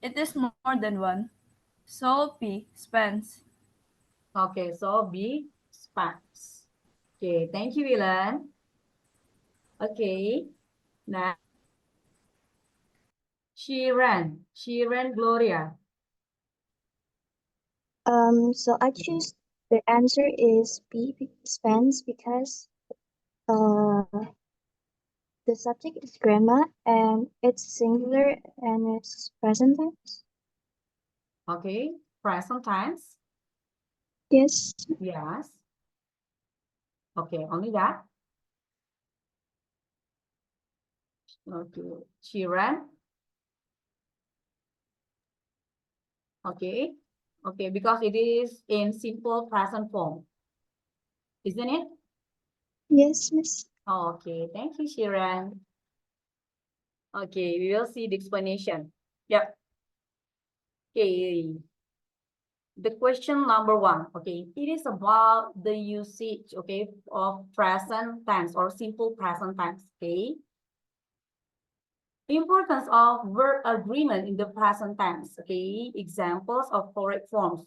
it is more than one. So B, spans. Okay, so B, spans. Okay, thank you, Ilan. Okay, now Shiran Gloria. So I choose the answer is B, spans, because the subject is grandma and it's singular and it's present tense. Okay, present tense. Yes. Yes. Okay, only that. Okay, Shiran. Okay. Okay, because it is in simple present form. Isn't it? Yes, Miss. Okay, thank you, Shiran. Okay, we will see the explanation. Yep. Okay. The question number 1, okay, it is about the usage, okay, of present tense or simple present tense, okay. Importance of verb agreement in the present tense, okay. Examples of correct forms.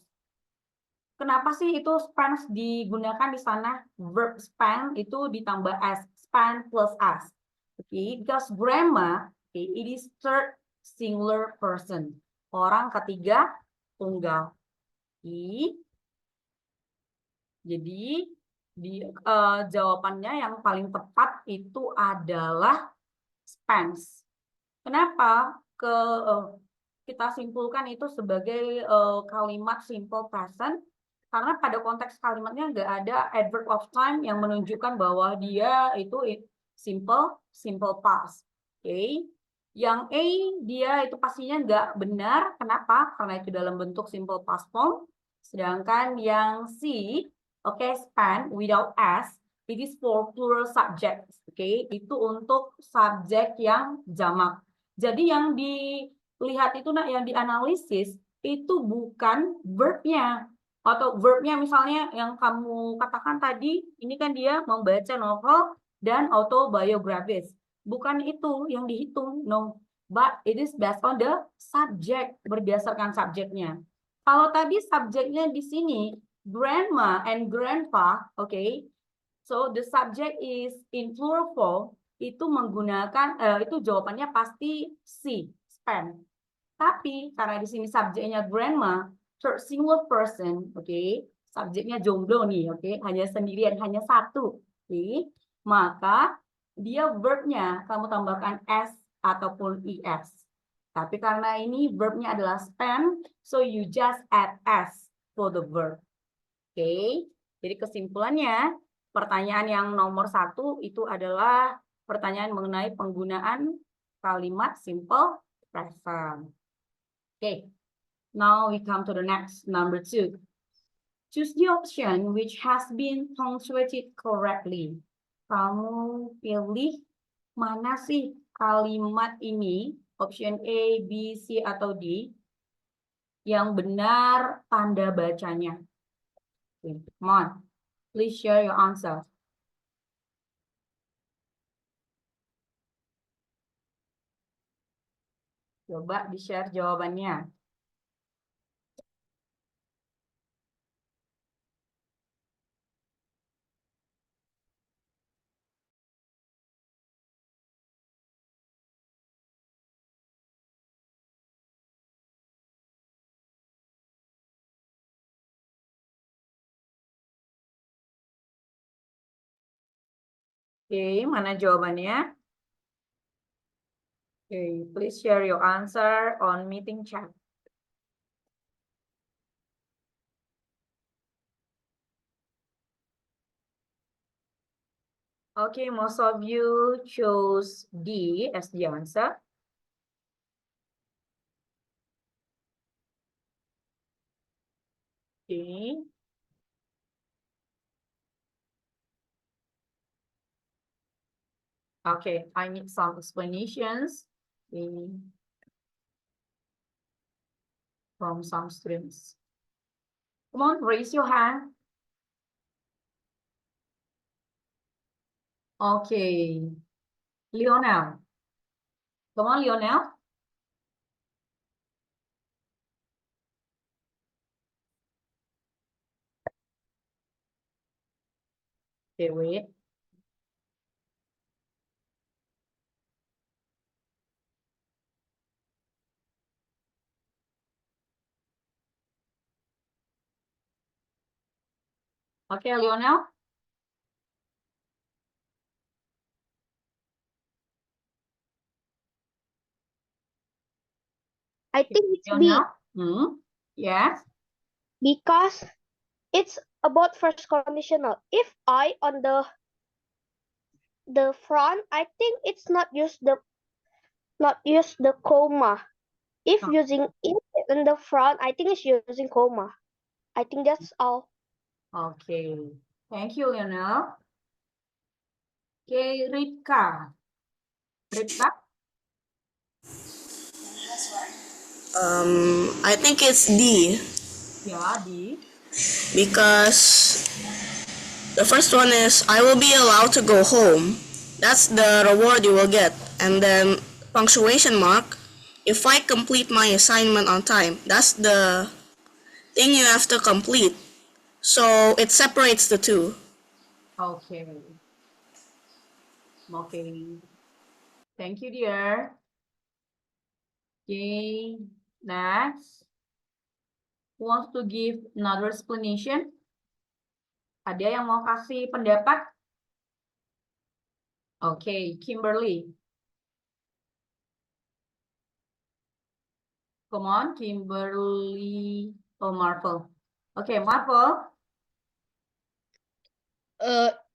Kenapa sih itu spans digunakan di sana? Verb span itu ditambah s, span plus as. Okay, because grandma, okay, it is third singular person. Orang ketiga tunggal. Okay. Jadi jawabannya yang paling tepat itu adalah spends. Kenapa kita simpulkan itu sebagai kalimat simple present? Karena pada konteks kalimatnya nggak ada adverb of time yang menunjukkan bahwa dia itu simple past. Oke. Yang A dia itu pastinya nggak benar. Kenapa? Karena itu dalam bentuk simple past form. Sedangkan yang C, spend without S, it is for plural subject. Itu untuk subjek yang jamak. Jadi yang dilihat itu yang dianalisis itu bukan verbnya. Atau verbnya misalnya yang kamu katakan tadi, ini kan dia membaca novel dan autobiographies. Bukan itu yang dihitung, no. But it is based on the subject, berdasarkan subjeknya. Kalau tadi subjeknya di sini, grandma and grandpa, so the subject is in plural form, itu menggunakan, itu jawabannya pasti C, spend. Tapi karena di sini subjeknya grandma, third single person, subjeknya jomblo nih, hanya sendirian, hanya satu, maka dia verbnya kamu tambahkan S ataupun ES. Tapi karena ini verbnya adalah spend, so you just add S for the verb. Jadi kesimpulannya, pertanyaan yang nomor 1 itu adalah pertanyaan mengenai penggunaan kalimat simple present. Now we come to the next, number 2. Choose the option which has been punctuated correctly. Kamu pilih mana sih kalimat ini, option A, B, C, atau D, yang benar tanda bacanya. Come on, please share your answer. Coba di-share jawabannya. Mana jawabannya? Please share your answer on meeting chat. Most of you chose D as the answer. I need some explanations from some students. Come on, raise your hand. Lionel. Come on, Lionel. Wait. Lionel. I think it's Lionel? B. Yes. Because it's about first conditional. If I on the front, I think it's not use the comma. If using it in the front, I think it's using comma. I think that's all. Thank you, Lionel. Ripka. I think it's D. Yeah, D. Because the first one is, I will be allowed to go home. That's the reward you will get. And then punctuation mark, if I complete my assignment on time, that's the thing you have to complete. So it separates the two. Thank you, dear. Next. Who wants to give another explanation? Ada yang mau kasih pendapat? Oke, Kimberly. Come on, Kimberly. Oh, Marvel. Okay, Marvel.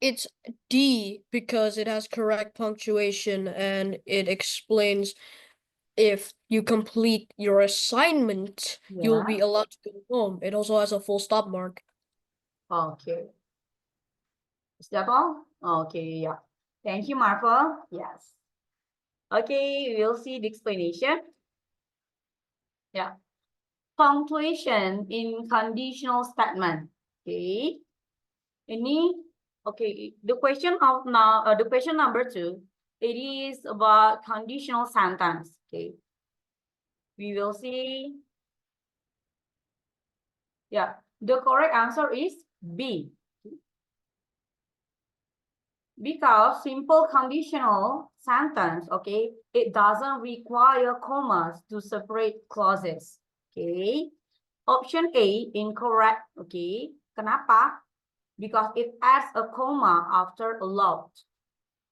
It's D because it has correct punctuation and it explains if you complete your assignment, you'll be Yeah. allowed to go home. It also has a full stop mark. Okay. Is that all? Okay, yeah. Thank you, Marvel. Yes. Okay, we'll see the explanation. Yeah. Punctuation in conditional statement. Okay. Ini, okay, the question of now, the question number 2, it is about conditional sentence. Okay. We will see. Yeah, the correct answer is B. Because simple conditional sentence, okay, it doesn't require commas to separate clauses. Okay. Option A, incorrect. Okay. Kenapa? Because it adds a comma after allowed.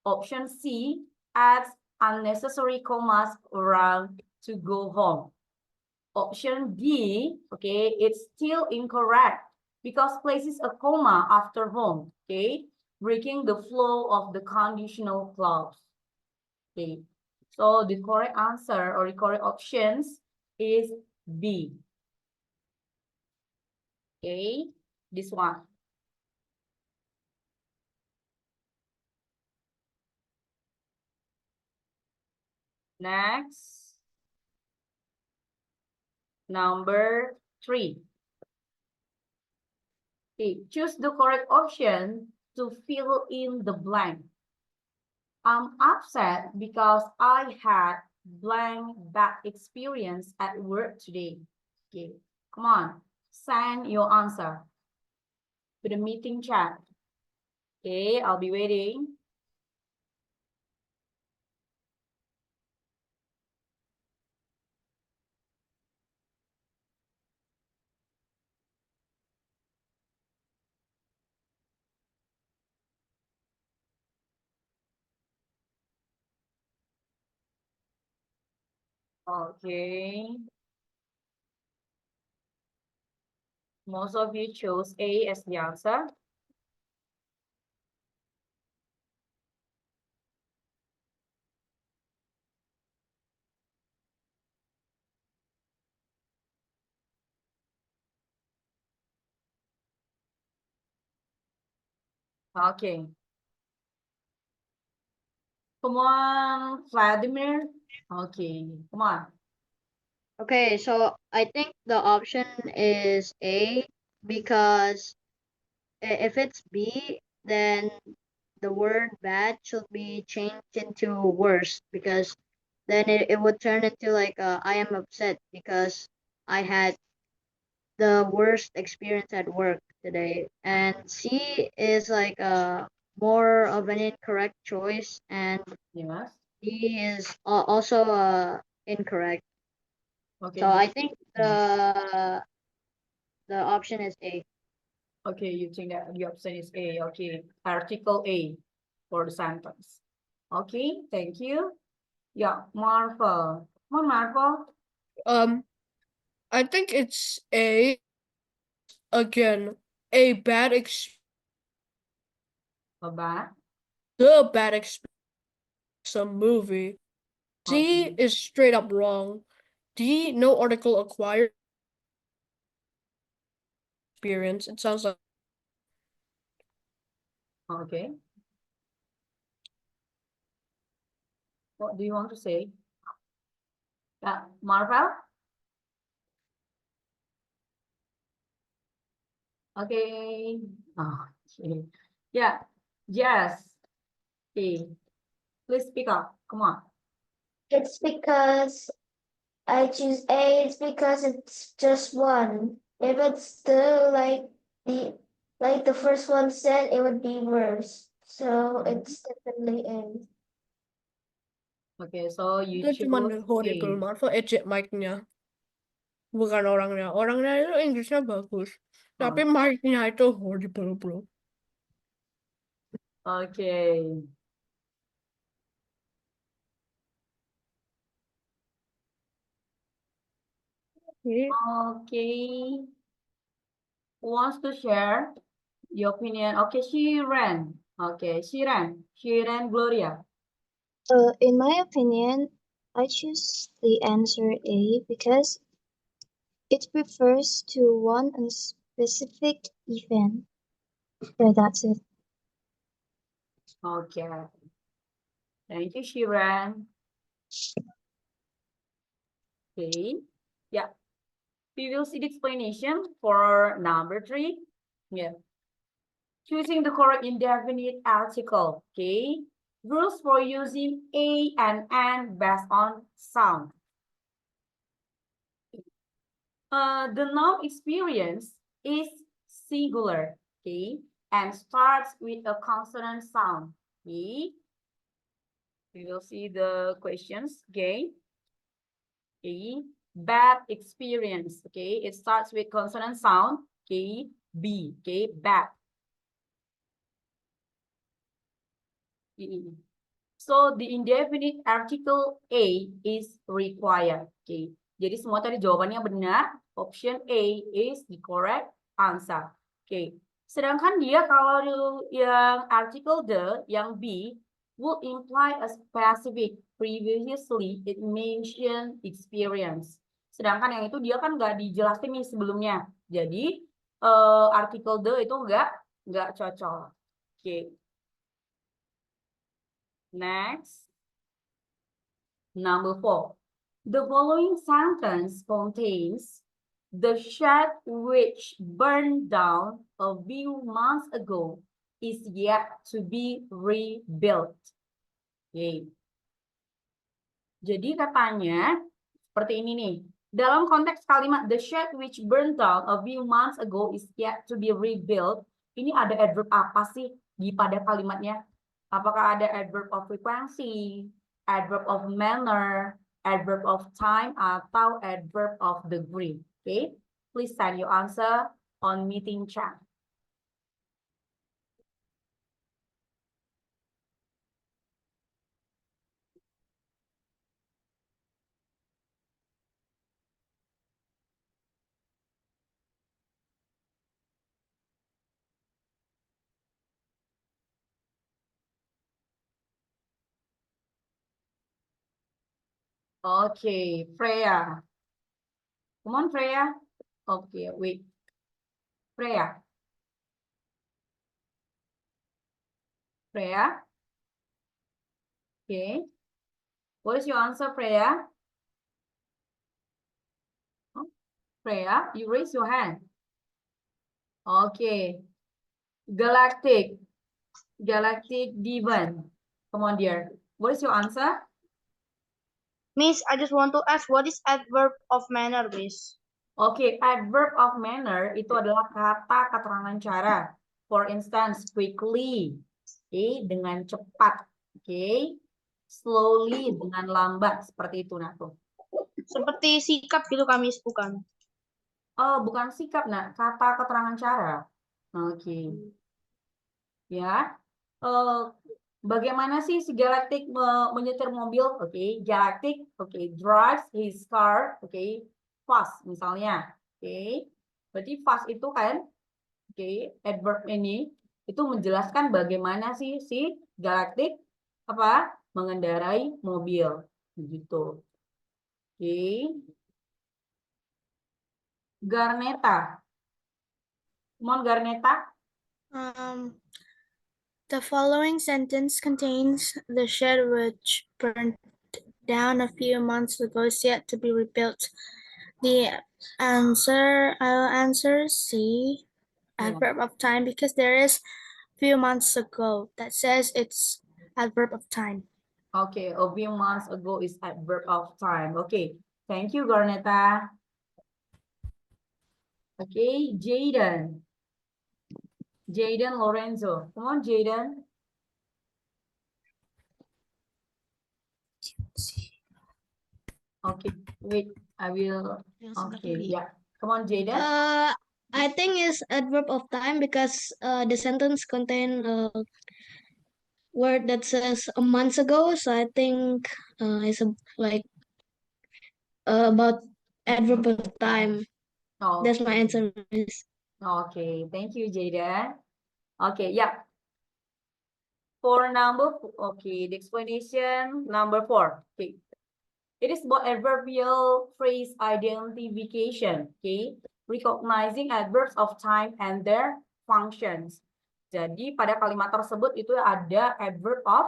Option C, adds unnecessary commas around to go home. Option D, okay, it's still incorrect because places a comma after home, okay, breaking the flow of the conditional clause. Okay, so the correct answer or the correct options is B. Okay, this one. Next, number 3. Okay, choose the correct option to fill in the blank. I'm upset because I had blank bad experience at work today. Okay, come on, send your answer to the meeting chat. Okay, I'll be waiting. Okay. Most of you chose A as the answer. Okay. Come on, Vladimir. Okay, come on. Okay, so I think the option is A because if it's B, then the word bad should be changed into worse because then it would turn into like I am upset because I had the worst experience at work today. And C is like more of an incorrect choice, and Yes. D is also incorrect. Okay. So I think the option is A. Okay, you think that the option is A. Okay, article A for the sentence. Okay, thank you. Yeah, Marvel. Come on, Marvel. I think it's A. Again, a bad experience. The bad experience. Some movie. C is straight up wrong. D, no article acquired experience. It sounds like. Okay. What do you want to say? Yeah, Marvel? Okay. Oh, okay. Yeah. Yes. Okay. Please speak up. Come on. It's because I choose A, it's because it's just one. If it's like the first one said, it would be worse. So it's definitely A. Okay, so you Itu cuman choose horrible, A. Marvel ejek mic-nya. Bukan orangnya. Orangnya itu Inggrisnya bagus. Tapi mic-nya itu horrible, bro. Okay. Okay. Who wants to share your opinion? Okay, Shiren. Okay, Shiren Gloria. In my opinion, I choose the answer A because it refers to one specific event. So that's it. Okay. Thank you, Shiren. Okay. Yeah. We will see the explanation for number 3. Yeah. Choosing the correct indefinite article. Okay. Rules for using a and an based on sound. The noun experience is singular, okay, and starts with a consonant sound. Okay. We will see the questions again. Okay. Bad experience. Okay. It starts with consonant sound. Okay. B. Okay. Bad. So the indefinite article A is required. Okay. Jadi semua tadi jawabannya benar. Option A is the correct answer. Okay. Sedangkan dia kalau yang article the, yang B, would imply a specific. Previously, it mentioned experience. Sedangkan yang itu dia kan nggak dijelasin nih sebelumnya. Jadi artikel the itu nggak cocok. Oke. Next. Number 4. The following sentence contains the shed which burned down a few months ago is yet to be rebuilt. Okay. Jadi katanya seperti ini nih. Dalam konteks kalimat the shed which burned down a few months ago is yet to be rebuilt, ini ada adverb apa sih di pada kalimatnya? Apakah ada adverb of frequency, adverb of manner, adverb of time, atau adverb of degree? Okay, please send your answer on meeting chat. Okay, Freya. Come on, Freya. Okay, wait. Freya. Freya. Okay. What is your answer, Freya? Oh, Freya, you raise your hand. Okay. Galactic. Galactic Divan. Come on, dear. What is your answer? Miss, I just want to ask, what is adverb of manner, Miss? Okay, adverb of manner itu adalah kata keterangan cara. For instance, quickly. Okay, dengan cepat. Okay. Slowly, dengan lambat. Seperti itu, nah tuh. Seperti sikap gitu kami, bukan? Oh, bukan sikap, nah. Kata keterangan cara. Oke. Ya. Bagaimana sih si Galactic menyetir mobil? Oke, Galactic, drives his car, fast misalnya. Oke. Berarti fast itu kan, adverb ini itu menjelaskan bagaimana sih si Galactic apa? Mengendarai mobil. Begitu. Oke. Garneta. Come on, Garneta. The following sentence contains the shed which burned down a few months ago is yet to be rebuilt. The answer, I'll answer C, adverb of time, because there is few months ago. That says it's adverb of time. Okay, a few months ago is adverb of time. Okay, thank you, Garneta. Okay, Jaden. Jaden Lorenzo. Come on, Jaden. Okay, wait, I will. Okay, yeah. Come on, Jaden. I think it's adverb of time because the sentence contain word that says a month ago, so I think it's like about adverb of time. Oh, That's my answer, Miss. okay, thank you, Jada. Okay, yeah. For number, okay, the explanation number 4. Okay, it is about adverbial phrase identification. Okay, recognizing adverbs of time and their functions. Jadi pada kalimat tersebut itu ada adverb of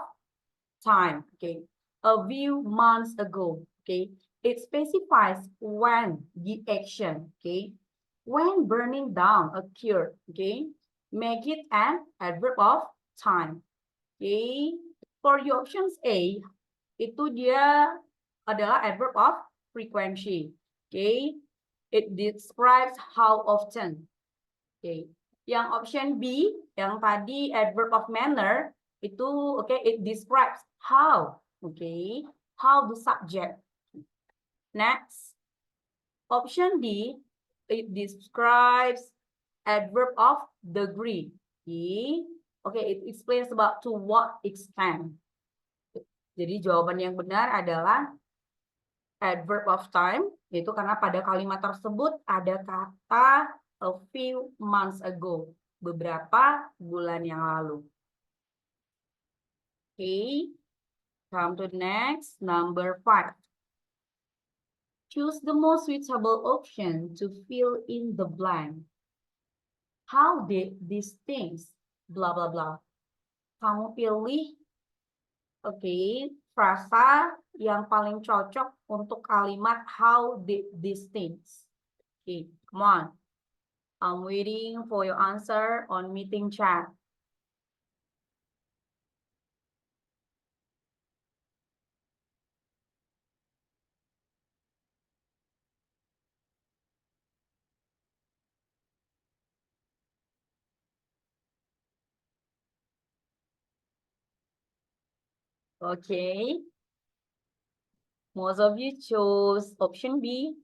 time. Okay, a few months ago. Okay, it specifies when the action. Okay, when burning down occurred. Okay, make it an adverb of time. Okay, for your options A, itu dia adalah adverb of frequency. Okay, it describes how often. Okay, yang option B, yang tadi adverb of manner, itu it describes how. Okay, how the subject. Next, option D, it describes adverb of degree. Okay, it explains about to what extent. Jadi jawaban yang benar adalah adverb of time, yaitu karena pada kalimat tersebut ada kata a few months ago, beberapa bulan yang lalu. Okay, come to the next, number 5. Choose the most suitable option to fill in the blank. How did these things, blah blah blah. Kamu pilih, frasa yang paling cocok untuk kalimat how did these things. Okay, come on. I'm waiting for your answer on meeting chat. Okay. Most of you chose option B.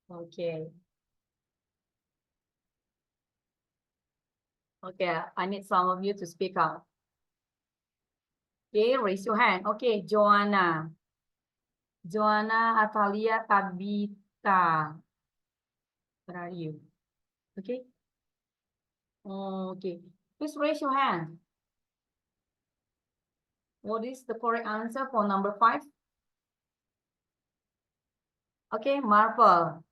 Okay. Okay, I need some of you to speak up. Okay, raise your hand. Okay, Joanna. Joanna, Atalia, Tabita. Where are you? Okay. Okay. Please raise your hand. What is the correct answer for number 5? Okay, Marvel.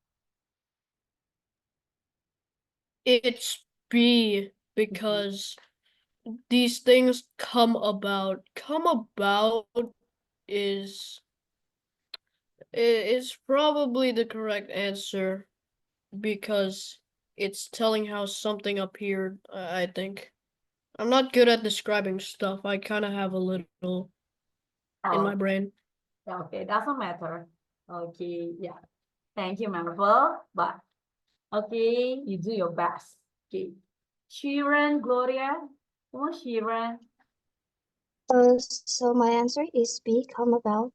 It's B, because these things come about. Come about is probably the correct answer, because it's telling how something appeared, I think. I'm not good at describing stuff. I kind of have a little in my brain. Okay, doesn't matter. Okay, yeah. Thank you, Marvel. But okay, you do your best. Okay. Sharon, Gloria. Come on, Sharon. So my answer is B, come about.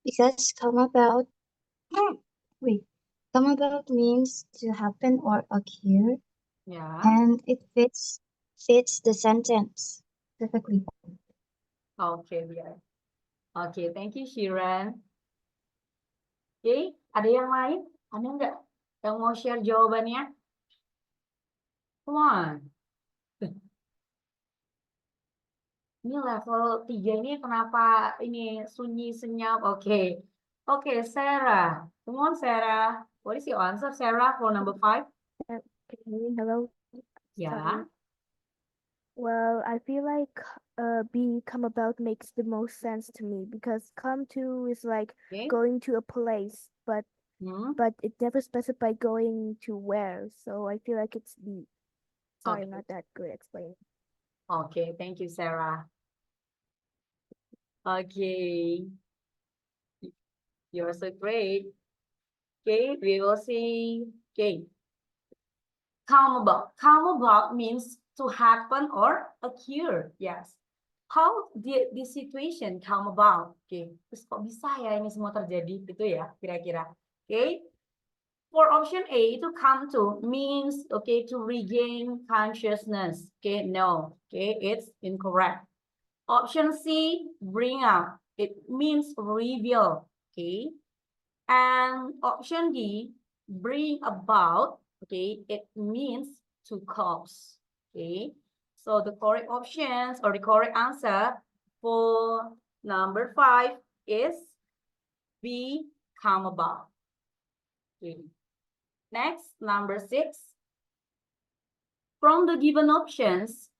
Because come about means to happen or occur. Yeah. And it fits the sentence perfectly. Okay, yeah. Okay, thank you, Sharon. Okay, ada yang lain? Ada nggak yang mau share jawabannya? Come on. Ini level 3 ini kenapa ini sunyi senyap? Oke. Oke, Sarah. Come on, Sarah. What is your answer, Sarah, for number 5? Hello. Yeah. Sorry. Well, I feel like B, come about, makes the most sense to me, because come to is like going to a place, but it never specified going to where. So I feel like it's B. Sorry, I'm not that good at explaining. Okay, thank you, Sarah. Okay. You're so great. Okay, we will see. Okay. Come about. Come about means to happen or occur. Yes. How did this situation come about? Okay. Terus kok bisa ya ini semua terjadi gitu ya kira-kira. Okay. For option A, to come to means, okay, to regain consciousness. Okay, no, okay, it's incorrect. Option C, bring up. It means reveal, okay. And option D, bring about, okay, it means to cause, okay. So the correct options or the correct answer for number 5 is B, come about. Okay. Next, number 6. From the given options,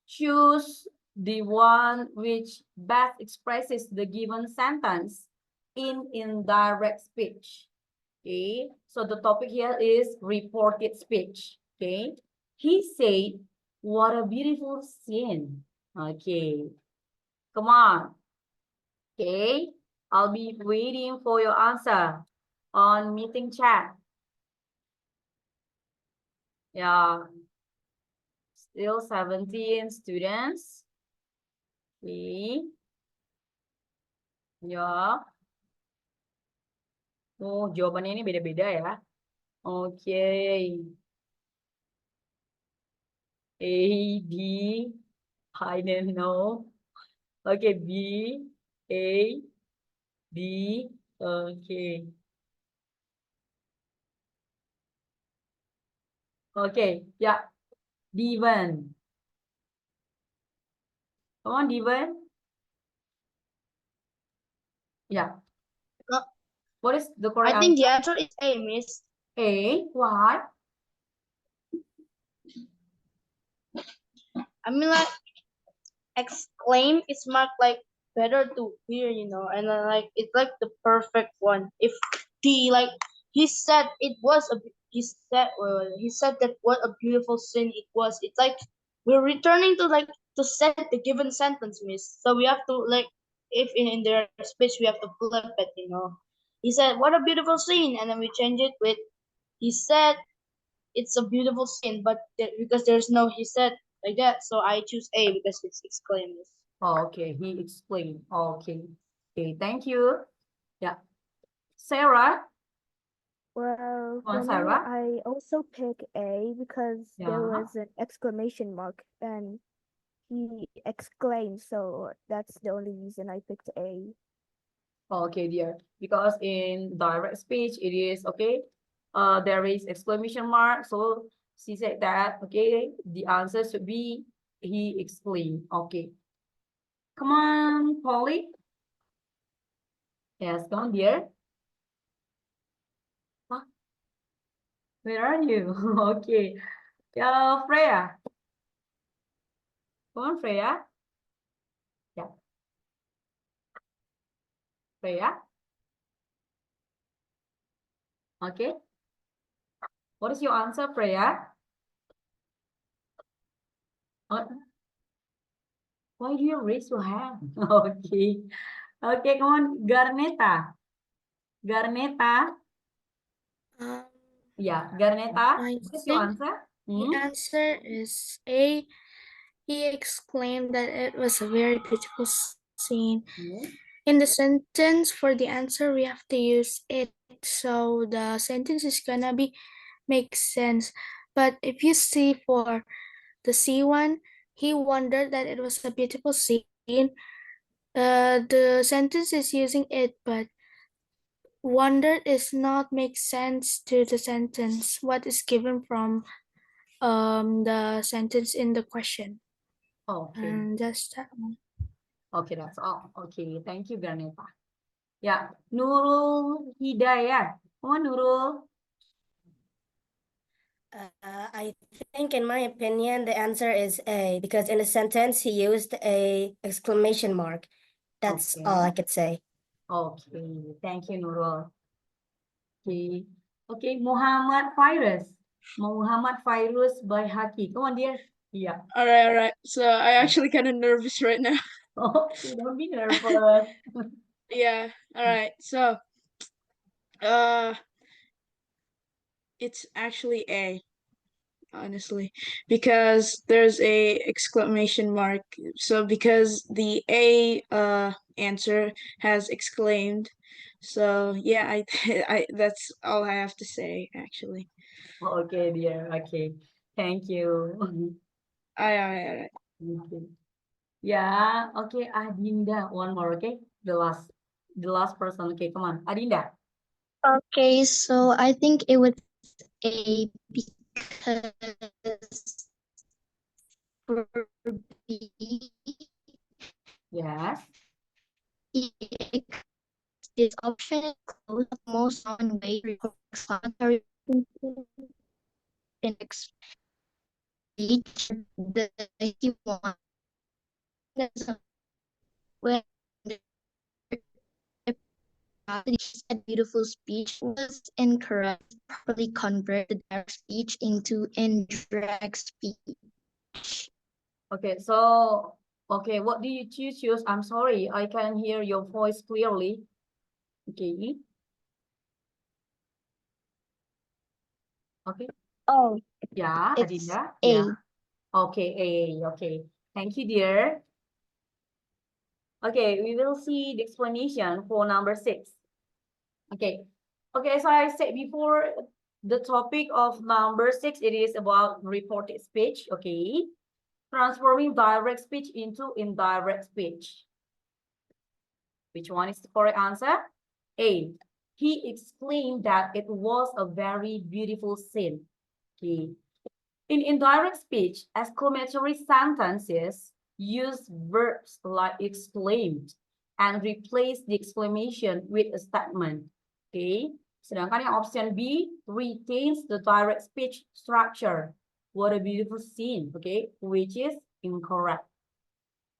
choose the one which best expresses the given sentence in indirect speech. Okay, so the topic here is reported speech. Okay, he said, "What a beautiful scene." Okay, come on. Okay, I'll be waiting for your answer on meeting chat. Yeah, still 17 students. Okay. Ya. Oh, jawabannya ini beda-beda ya. Oke. A, D, I don't know. Oke, B, A, D. Oke. Oke, ya. Divan. Come on, Divan. Yeah. What is the correct I think the answer? answer is A, Miss. A, why? I mean, like, exclaim is marked like better to hear, and then, like, it's like the perfect one. If he said it was he said that what a beautiful scene it was. It's like we're returning to like to set the given sentence, Miss. So we have to like if in their speech we have to flip it. He said what a beautiful scene, and then we change it with he said it's a beautiful scene, but because there's no he said like that, so I choose A because it's exclaimed. Oh, okay, he explained. Okay. Okay, thank you. Yeah. Sarah? Well, Come on, for me, Sarah. I also pick A because there Yeah. was an exclamation mark and he exclaimed, so that's the only reason I picked A. Okay, dear. Because in direct speech, it is okay. There is exclamation mark. So she said that, okay, the answer should be he explained. Okay. Come on, Polly. Yes, come on, dear. Huh? Where are you? Okay. Freya. Come on, Freya. Yeah. Freya. Okay. What is your answer, Freya? Why do you raise your hand? Okay. Okay, come on, Garneta. Garneta. Yeah, Garneta. I What's your think answer? the answer is A. He exclaimed that it was a very beautiful scene. In the sentence for the answer, we have to use it. So the sentence is gonna be make sense. But if you see for the C one, he wondered that it was a beautiful scene. The sentence is using it, but wondered is not make sense to the sentence. What is given from the sentence in the question. Okay. And just that one. Okay, that's all. Okay, thank you, Garneta. Yeah, Nurul Hidayat. Come on, Nurul. I think, in my opinion, the answer is A because in the sentence he used a exclamation mark. That's all I could say. Okay, thank you, Nurul. Okay, okay, Muhammad Fairuz. Muhammad Fairuz by Haki. Come on, dear. Yeah. All right. So I actually kind of nervous right now. Okay, don't be nervous. Yeah. All right. So, it's actually A. honestly, because there's a exclamation mark. So because the A answer has exclaimed. So yeah, I that's all I have to say actually. Okay, dear. Okay. Thank you. I Okay. Yeah, okay, Adinda. One more, okay? The last person. Okay, come on. Adinda. Okay, so I think it was A because for B, Yes. this option is close the most common way to record explanatory in speech. The he wants when said beautiful speech was incorrect. Properly convert the direct speech into indirect speech. Okay, so, okay, what do you choose? I'm sorry, I can hear your voice clearly. Okay. Okay. Oh, Yeah, it's Adinda. A. Yeah. Okay, A. Okay. Thank you, dear. Okay, we will see the explanation for number 6. Okay. Okay, as I said before, the topic of number 6, it is about reported speech. Okay. Transforming direct speech into indirect speech. Which one is the correct answer? A. He explained that it was a very beautiful scene. Okay. In indirect speech, exclamatory sentences use verbs like exclaimed and replace the exclamation with a statement. Okay. Sedangkan yang option B retains the direct speech structure. What a beautiful scene. Okay. Which is incorrect.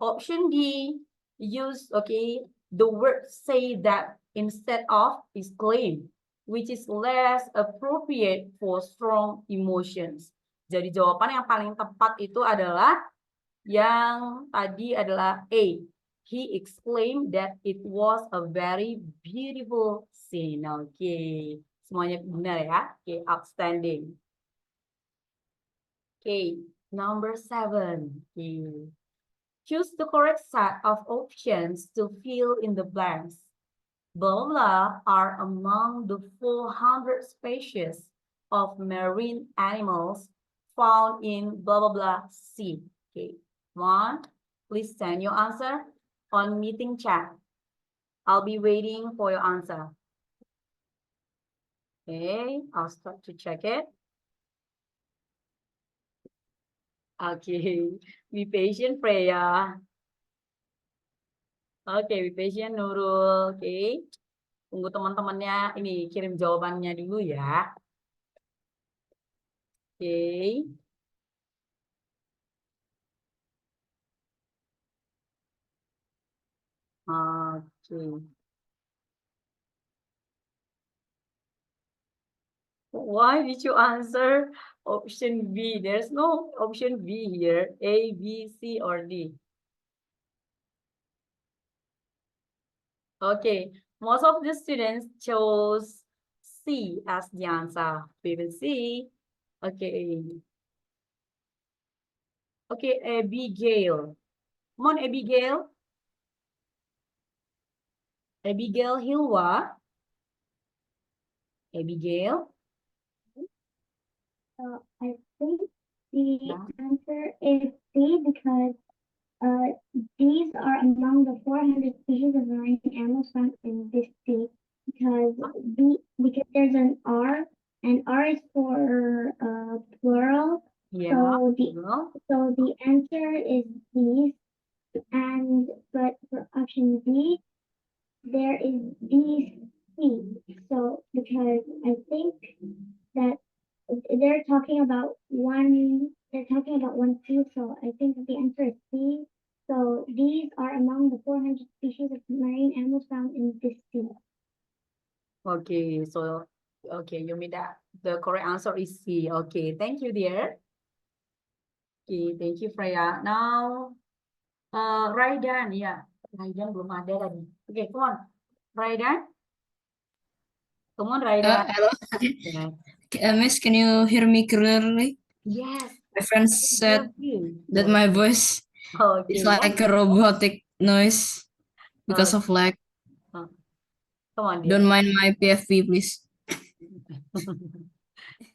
Option D use, okay, the word say that instead of exclaim, which is less appropriate for strong emotions. Jadi jawaban yang paling tepat itu adalah yang tadi adalah A. He exclaimed that it was a very beautiful scene. Oke, semuanya benar ya. Oke, outstanding. Oke, number 7. Oke. Choose the correct set of options to fill in the blanks. Blah, blah are among the 400 species of marine animals found in blah, blah, blah sea. Okay, 1, please send your answer on meeting chat. I'll be waiting for your answer. Okay, I'll start to check it. Okay, be patient, Freya. Okay, be patient, Nurul. Okay. Tunggu teman-temannya ini kirim jawabannya dulu ya. Oke. Oke. Why did you answer option B? There's no option B here. A, B, C, or D. Okay. Most of the students chose C as the answer. We will see. Okay. Okay, Abigail. Come on, Abigail. Abigail Hilwa. Abigail. I think the answer is C because these are among the 400 species of marine animals found in this sea. Because there's an R, and R is for plural. Yeah. So the answer is these. But for option B, there is these C. So because I think that they're talking about one C, so I think the answer is C. So these are among the 400 species of marine animals found in this sea. Okay, so okay, you mean that the correct answer is C. Okay, thank you, dear. Okay, thank you, Freya. Now, Raidan, ya. Raidan belum ada tadi. Okay, come on. Raidan. Come on, Raidan. Hello. Yeah. Miss, can you hear me clearly? Yes. My friend said that my voice is Okay. like a robotic noise because of lag. Come on, dear. Don't mind my PFP, please.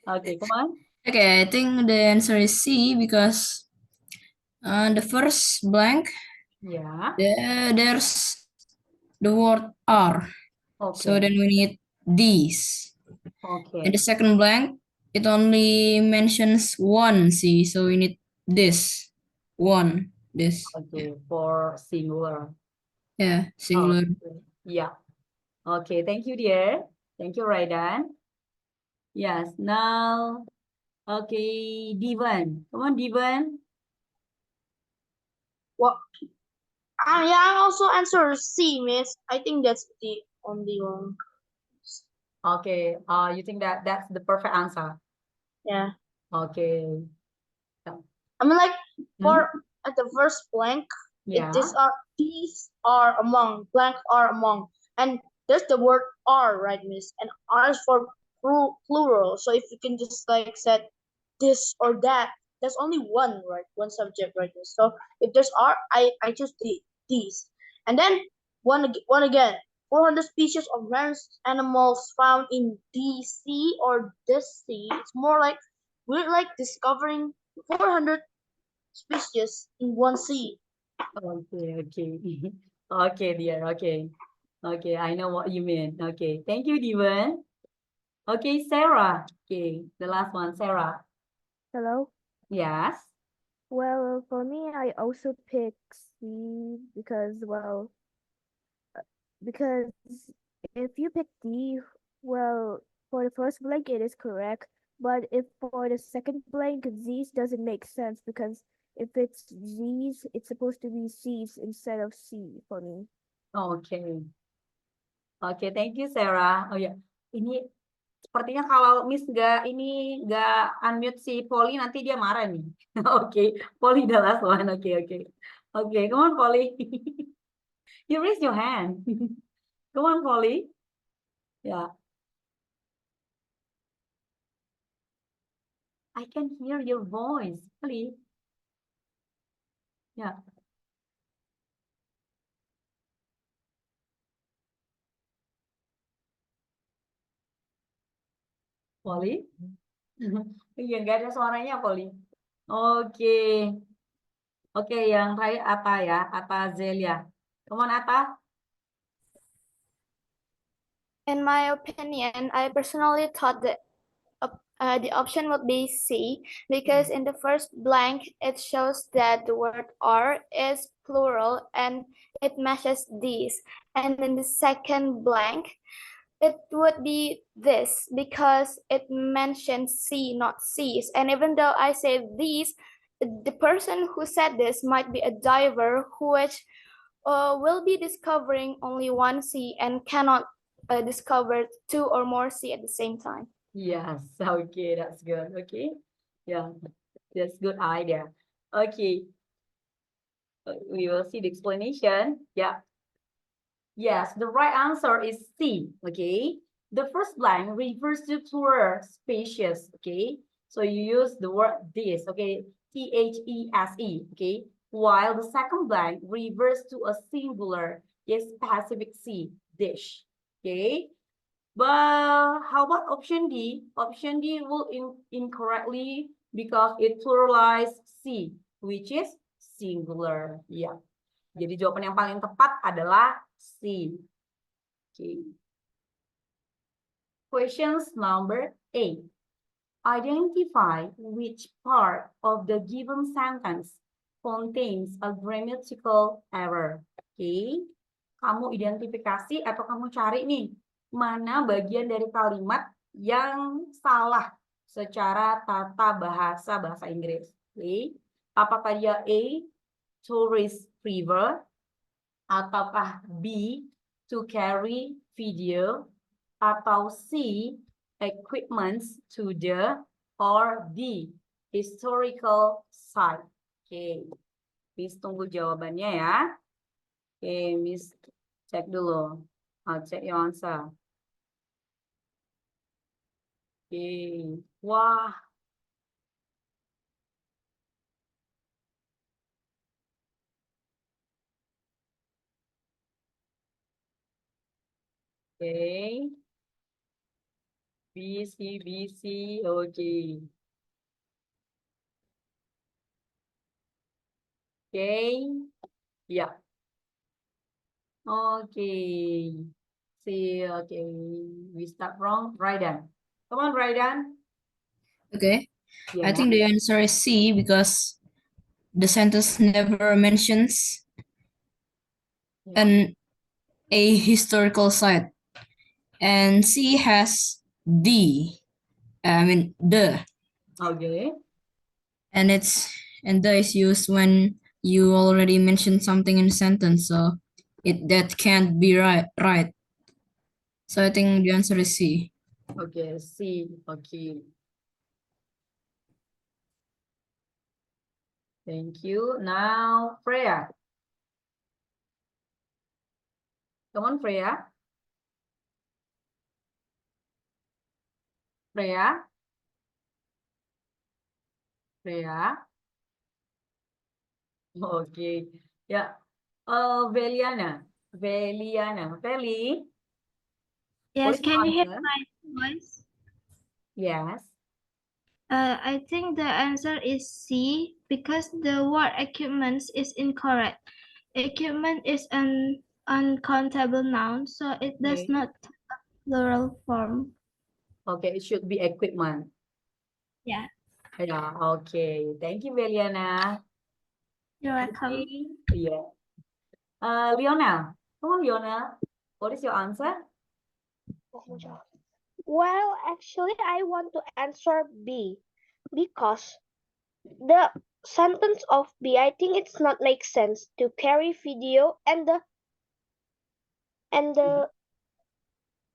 Okay, come on. Okay, I think the answer is C because the first blank, Yeah. there's the word are. So Okay. then we need these. Okay. And the second blank, it only mentions one C, so we need this. One, this. Okay, for singular. Yeah, singular. Okay. Yeah. Okay, thank you, dear. Thank you, Raidan. Yes, now, okay, Divan. Come on, Divan. What? Yeah, I also answer C, miss. I think that's the only one. Okay, you think that that's the perfect answer? Yeah. Okay. I mean, like, for at the first blank, Yeah. these are among, blank are among. And there's the word are, right, miss? And are is for plural. So if you can just like said this or that, there's only one, right? One subject, right? Miss? So if there's are, I choose these. And then one again. 400 species of marine animals found in DC or this sea. It's more like we're like discovering 400 species in one sea. Okay, okay. Okay, dear. Okay. Okay, I know what you mean. Okay, thank you, Divan. Okay, Sarah. Okay, the last one, Sarah. Hello? Yes. Well, for me, I also pick C because, well, because if you pick D, well, for the first blank, it is correct. But if for the second blank, Z's doesn't make sense because if it's Z's, it's supposed to be C's instead of C for me. Okay. Oke, thank you Sarah. Oh ya, ini sepertinya kalau Miss nggak unmute si Polly nanti dia marah nih. Oke, Polly the last one. Oke, oke. Oke, come on Polly. You raise your hand. Come on Polly. Yeah. I can hear your voice, Polly. Yeah. Polly? Iya, nggak ada suaranya Polly. Oke. Oke, yang terakhir Ata ya, Ata Zelia. Come on Ata. In my opinion, I personally thought that the option would be C because in the first blank it shows that the word are is plural and it matches these. And in the second blank, it would be this because it mentions C, not C's. And even though I say these, the person who said this might be a diver which will be discovering only one C and cannot discover two or more C at the same time. Yes, okay, that's good. Okay, yeah, that's good idea. Okay, we will see the explanation. Yeah, yes, the right answer is C. Okay, the first blank refers to plural species. Okay, so you use the word this. Okay, THESE. Okay, while the second blank refers to a singular, yes, specific C, dish. Okay. But how about option D? Option D will incorrectly because it pluralized C, which is singular. Ya. Jadi jawaban yang paling tepat adalah C. Okay. Questions number 8. Identify which part of the given sentence contains a grammatical error. Okay. Kamu identifikasi atau kamu cari nih mana bagian dari kalimat yang salah secara tata bahasa Inggris. Okay. Apakah dia A, tourist river, ataukah B, to carry video, atau C, equipments to the, or D, historical site. Oke, Miss tunggu jawabannya ya. Oke, Miss cek dulu. I'll check your answer. Oke, wah. Okay. B, C, B, C. Okay. Okay. Yeah. Okay. See, okay. We start from Raidan. Come on, Raidan. Okay. Yeah. I think the answer is C because the sentence never mentions an a historical site. And C has the. I mean the. Okay. And the is used when you already mentioned something in a sentence, so that can't be right. So I think the answer is C. Okay, C. Okay. Thank you. Now, Freya. Come on, Freya. Freya. Freya. Okay. Yeah. Veliana. Veliana. Veli. What Yes, is your can you hear answer? my voice? Yes. I think the answer is C because the word equipment is incorrect. Equipment is an uncountable noun, so it does Okay. not have plural form. Okay, it should be equipment. Yeah, Yeah, okay. Thank you, Veliana. you're welcome. Okay. Yeah. Lionel. Come on, Lionel. What is your answer? Well, actually, I want to answer B because the sentence of B, I think it's not make sense to carry video and the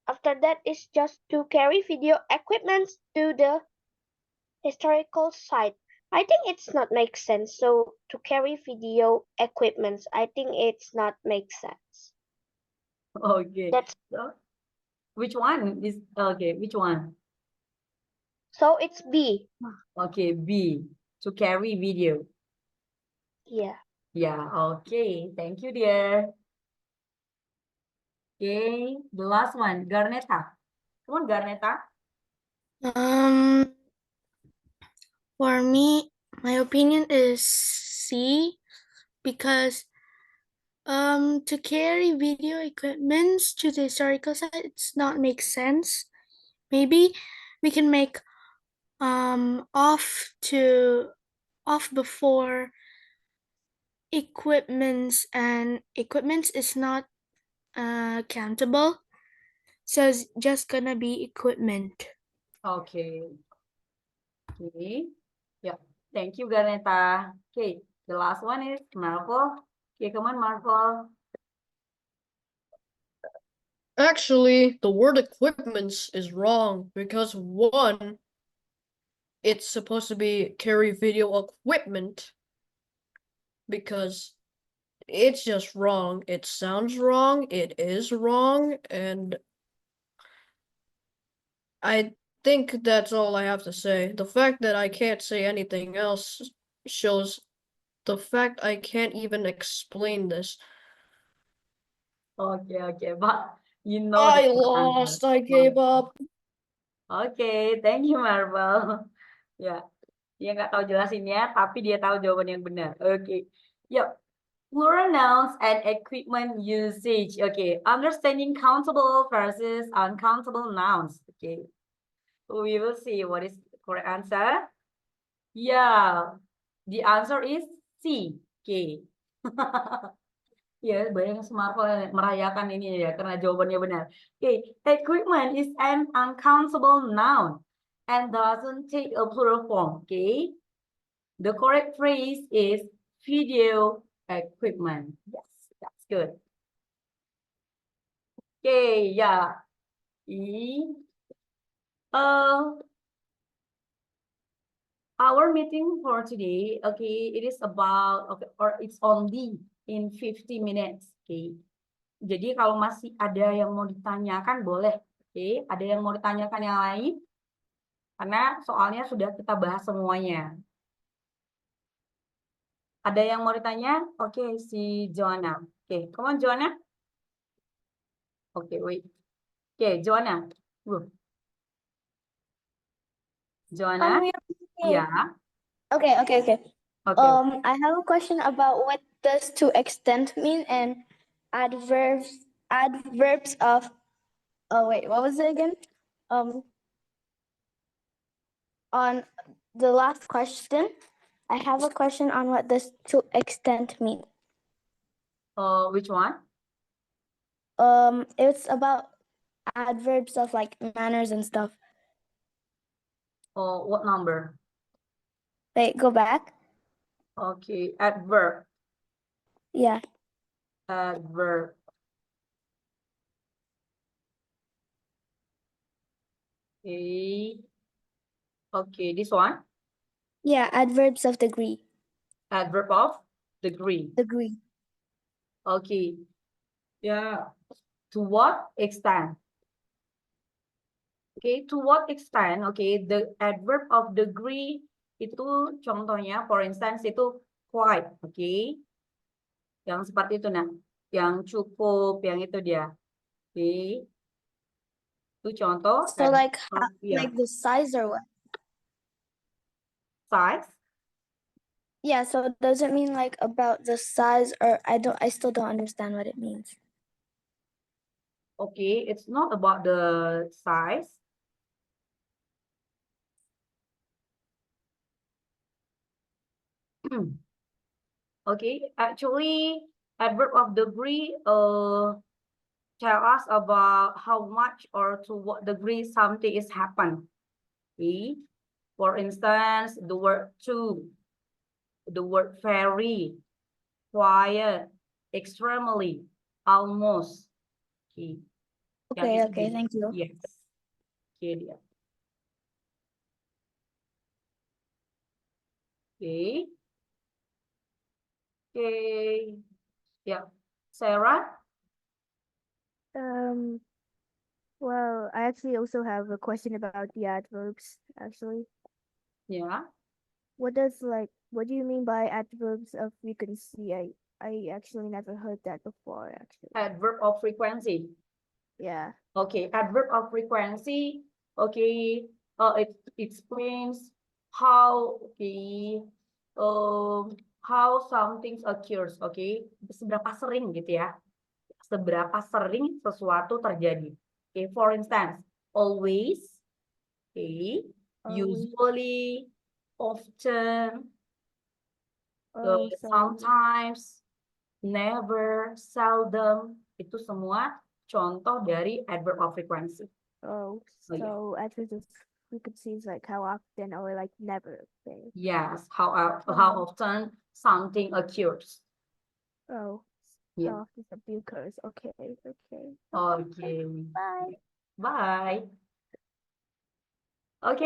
after that is just to carry video equipment to the historical site. I think it's not make sense. So to carry video equipment, I think it's not make sense. Okay. That's So, which one is okay? Which one? so it's B. Okay, B. To carry video. Yeah. Yeah, okay. Thank you, dear. Okay, the last one, Garneta. Come on, Garneta. Um, for me, my opinion is C because to carry video equipment to the historical site, it's not make sense. Maybe we can make off before equipments, and equipments is not countable, so it's just gonna be equipment. Okay. Okay. Yeah. Thank you, Garneta. Okay, the last one is Marvel. Okay, come on, Marvel. Actually, the word equipments is wrong because one, it's supposed to be carry video equipment because it's just wrong. It sounds wrong, it is wrong, and I think that's all I have to say. The fact that I can't say anything else shows the fact I can't even explain this. Okay, okay, but you know I the lost, answer. I gave up. Okay, thank you, Marvel. Ya, dia nggak tahu jelasinnya, tapi dia tahu jawaban yang benar. Oke, yuk. Plural nouns and equipment usage. Okay, understanding countable versus uncountable nouns. Okay, we will see what is the correct answer. Yeah, the answer is C. Okay. Ya, banyak smartphone yang merayakan ini ya, karena jawabannya benar. Okay, equipment is an uncountable noun and doesn't take a plural form. Okay, the correct phrase is video equipment. Yes, that's good. Okay, yeah. Our meeting for today, okay, it is about, okay, or it's only in 50 minutes, okay. Jadi kalau masih ada yang mau ditanyakan boleh, okay. Ada yang mau ditanyakan yang lain? Karena soalnya sudah kita bahas semuanya. Ada yang mau ditanya? Oke, si Joanna. Oke, come on Joanna. Oke, wait. Okay, Joanna. Joanna? Yeah. Okay. Okay. I have a question about what does to extent mean and adverbs of. Oh wait, what was it again? On the last question, I have a question on what does to extent mean. Which one? It's about adverbs of like manners and stuff. What number? Wait, go back. Okay, adverb. Yeah. Adverb. Okay. Okay, this one? Yeah, adverbs of degree. Adverb of degree. Degree. Okay. Yeah. To what extent? Okay, to what extent? Okay, the adverb of degree itu contohnya, for instance, itu quite. Okay. Yang seperti itu, nah. Yang cukup, yang itu dia. Okay. Itu contoh. So like yeah. the size or what? Size? Yeah, so does it mean like about the size or I still don't understand what it means. Okay, it's not about the size. Okay, actually, adverb of degree tell us about how much or to what degree something is happen. Okay, for instance, the word to, the word very, quiet, extremely, almost. Okay. Okay, thank you. Yes. Okay, dia. Okay. Okay. Yeah. Sarah? Well, I actually also have a question about the adverbs, actually. Yeah. What do you mean by adverbs of frequency? I actually never heard that before, actually. Adverb of frequency. Yeah. Okay, adverb of frequency. Okay, it explains how how something occurs. Okay, seberapa sering gitu ya? Seberapa sering sesuatu terjadi. Okay, for instance, always. Okay, usually, often, sometimes, never, seldom. Itu semua contoh dari adverb of frequency. So adverbs of frequency is like how often or like never. Okay. Yes, how often something occurs. How often something occurs. Okay. Okay. Bye. Bye.